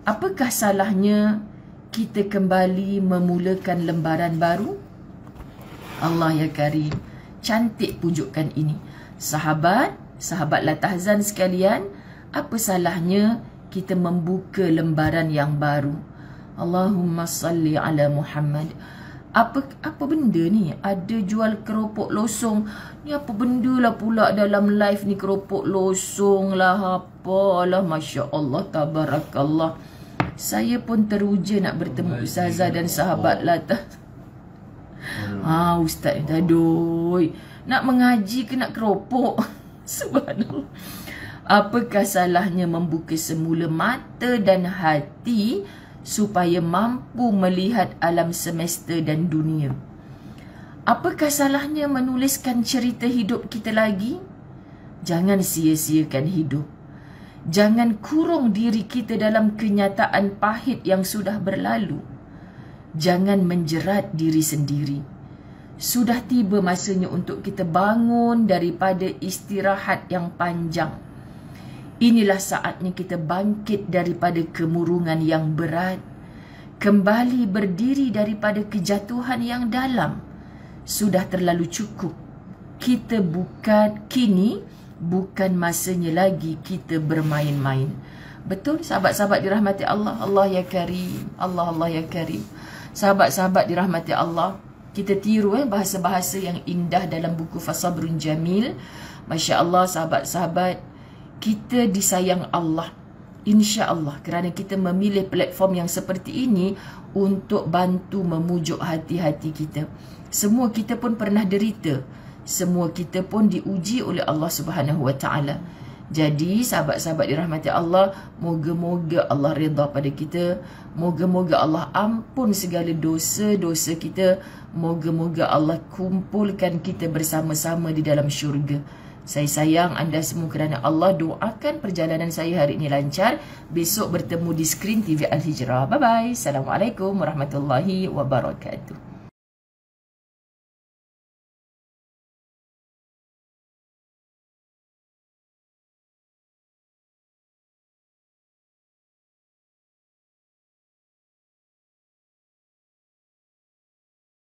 Speaker 1: apakah salahnya kita kembali memulakan lembaran baru? Allah ya Karim, cantik pujukan ini. Sahabat, sahabat La Tahzan sekalian, apa salahnya kita membuka lembaran yang baru? Allahumma salli ala Muhammad. Apa benda ni? Ada jual keropok losong. Ni apa benda lah pula dalam live ni, keropok losong lah apalah. Masya Allah, tabarakallah. Saya pun teruja nak bertemu Ustazah dan sahabat lah. Ustaz Dadoi, nak mengaji ke nak keropok? Subhanallah. Apakah salahnya membuka semula mata dan hati supaya mampu melihat alam semesta dan dunia? Apakah salahnya menuliskan cerita hidup kita lagi? Jangan sia-siakan hidup. Jangan kurung diri kita dalam kenyataan pahit yang sudah berlalu. Jangan menjerat diri sendiri. Sudah tiba masanya untuk kita bangun daripada istirahat yang panjang. Inilah saatnya kita bangkit daripada kemurungan yang berat. Kembali berdiri daripada kejatuhan yang dalam. Sudah terlalu cukup. Kini bukan masanya lagi kita bermain-main. Betul sahabat-sahabat dirahmati Allah. Allah ya Karim. Allah ya Karim. Sahabat-sahabat dirahmati Allah, kita tiru bahasa-bahasa yang indah dalam buku Fasabrun Jamil. Masya Allah sahabat-sahabat, kita disayang Allah, insya Allah, kerana kita memilih platform yang seperti ini untuk bantu memujuk hati-hati kita. Semua kita pun pernah derita. Semua kita pun diuji oleh Allah Subhanahu Wa Taala. Jadi sahabat-sahabat dirahmati Allah, moga-moga Allah redha pada kita. Moga-moga Allah ampun segala dosa-dosa kita. Moga-moga Allah kumpulkan kita bersama-sama di dalam syurga. Saya sayang anda semua kerana Allah. Doakan perjalanan saya hari ini lancar. Besok bertemu di skrin TV Al Hijrah. Bye-bye. Assalamualaikum warahmatullahi wabarakatuh.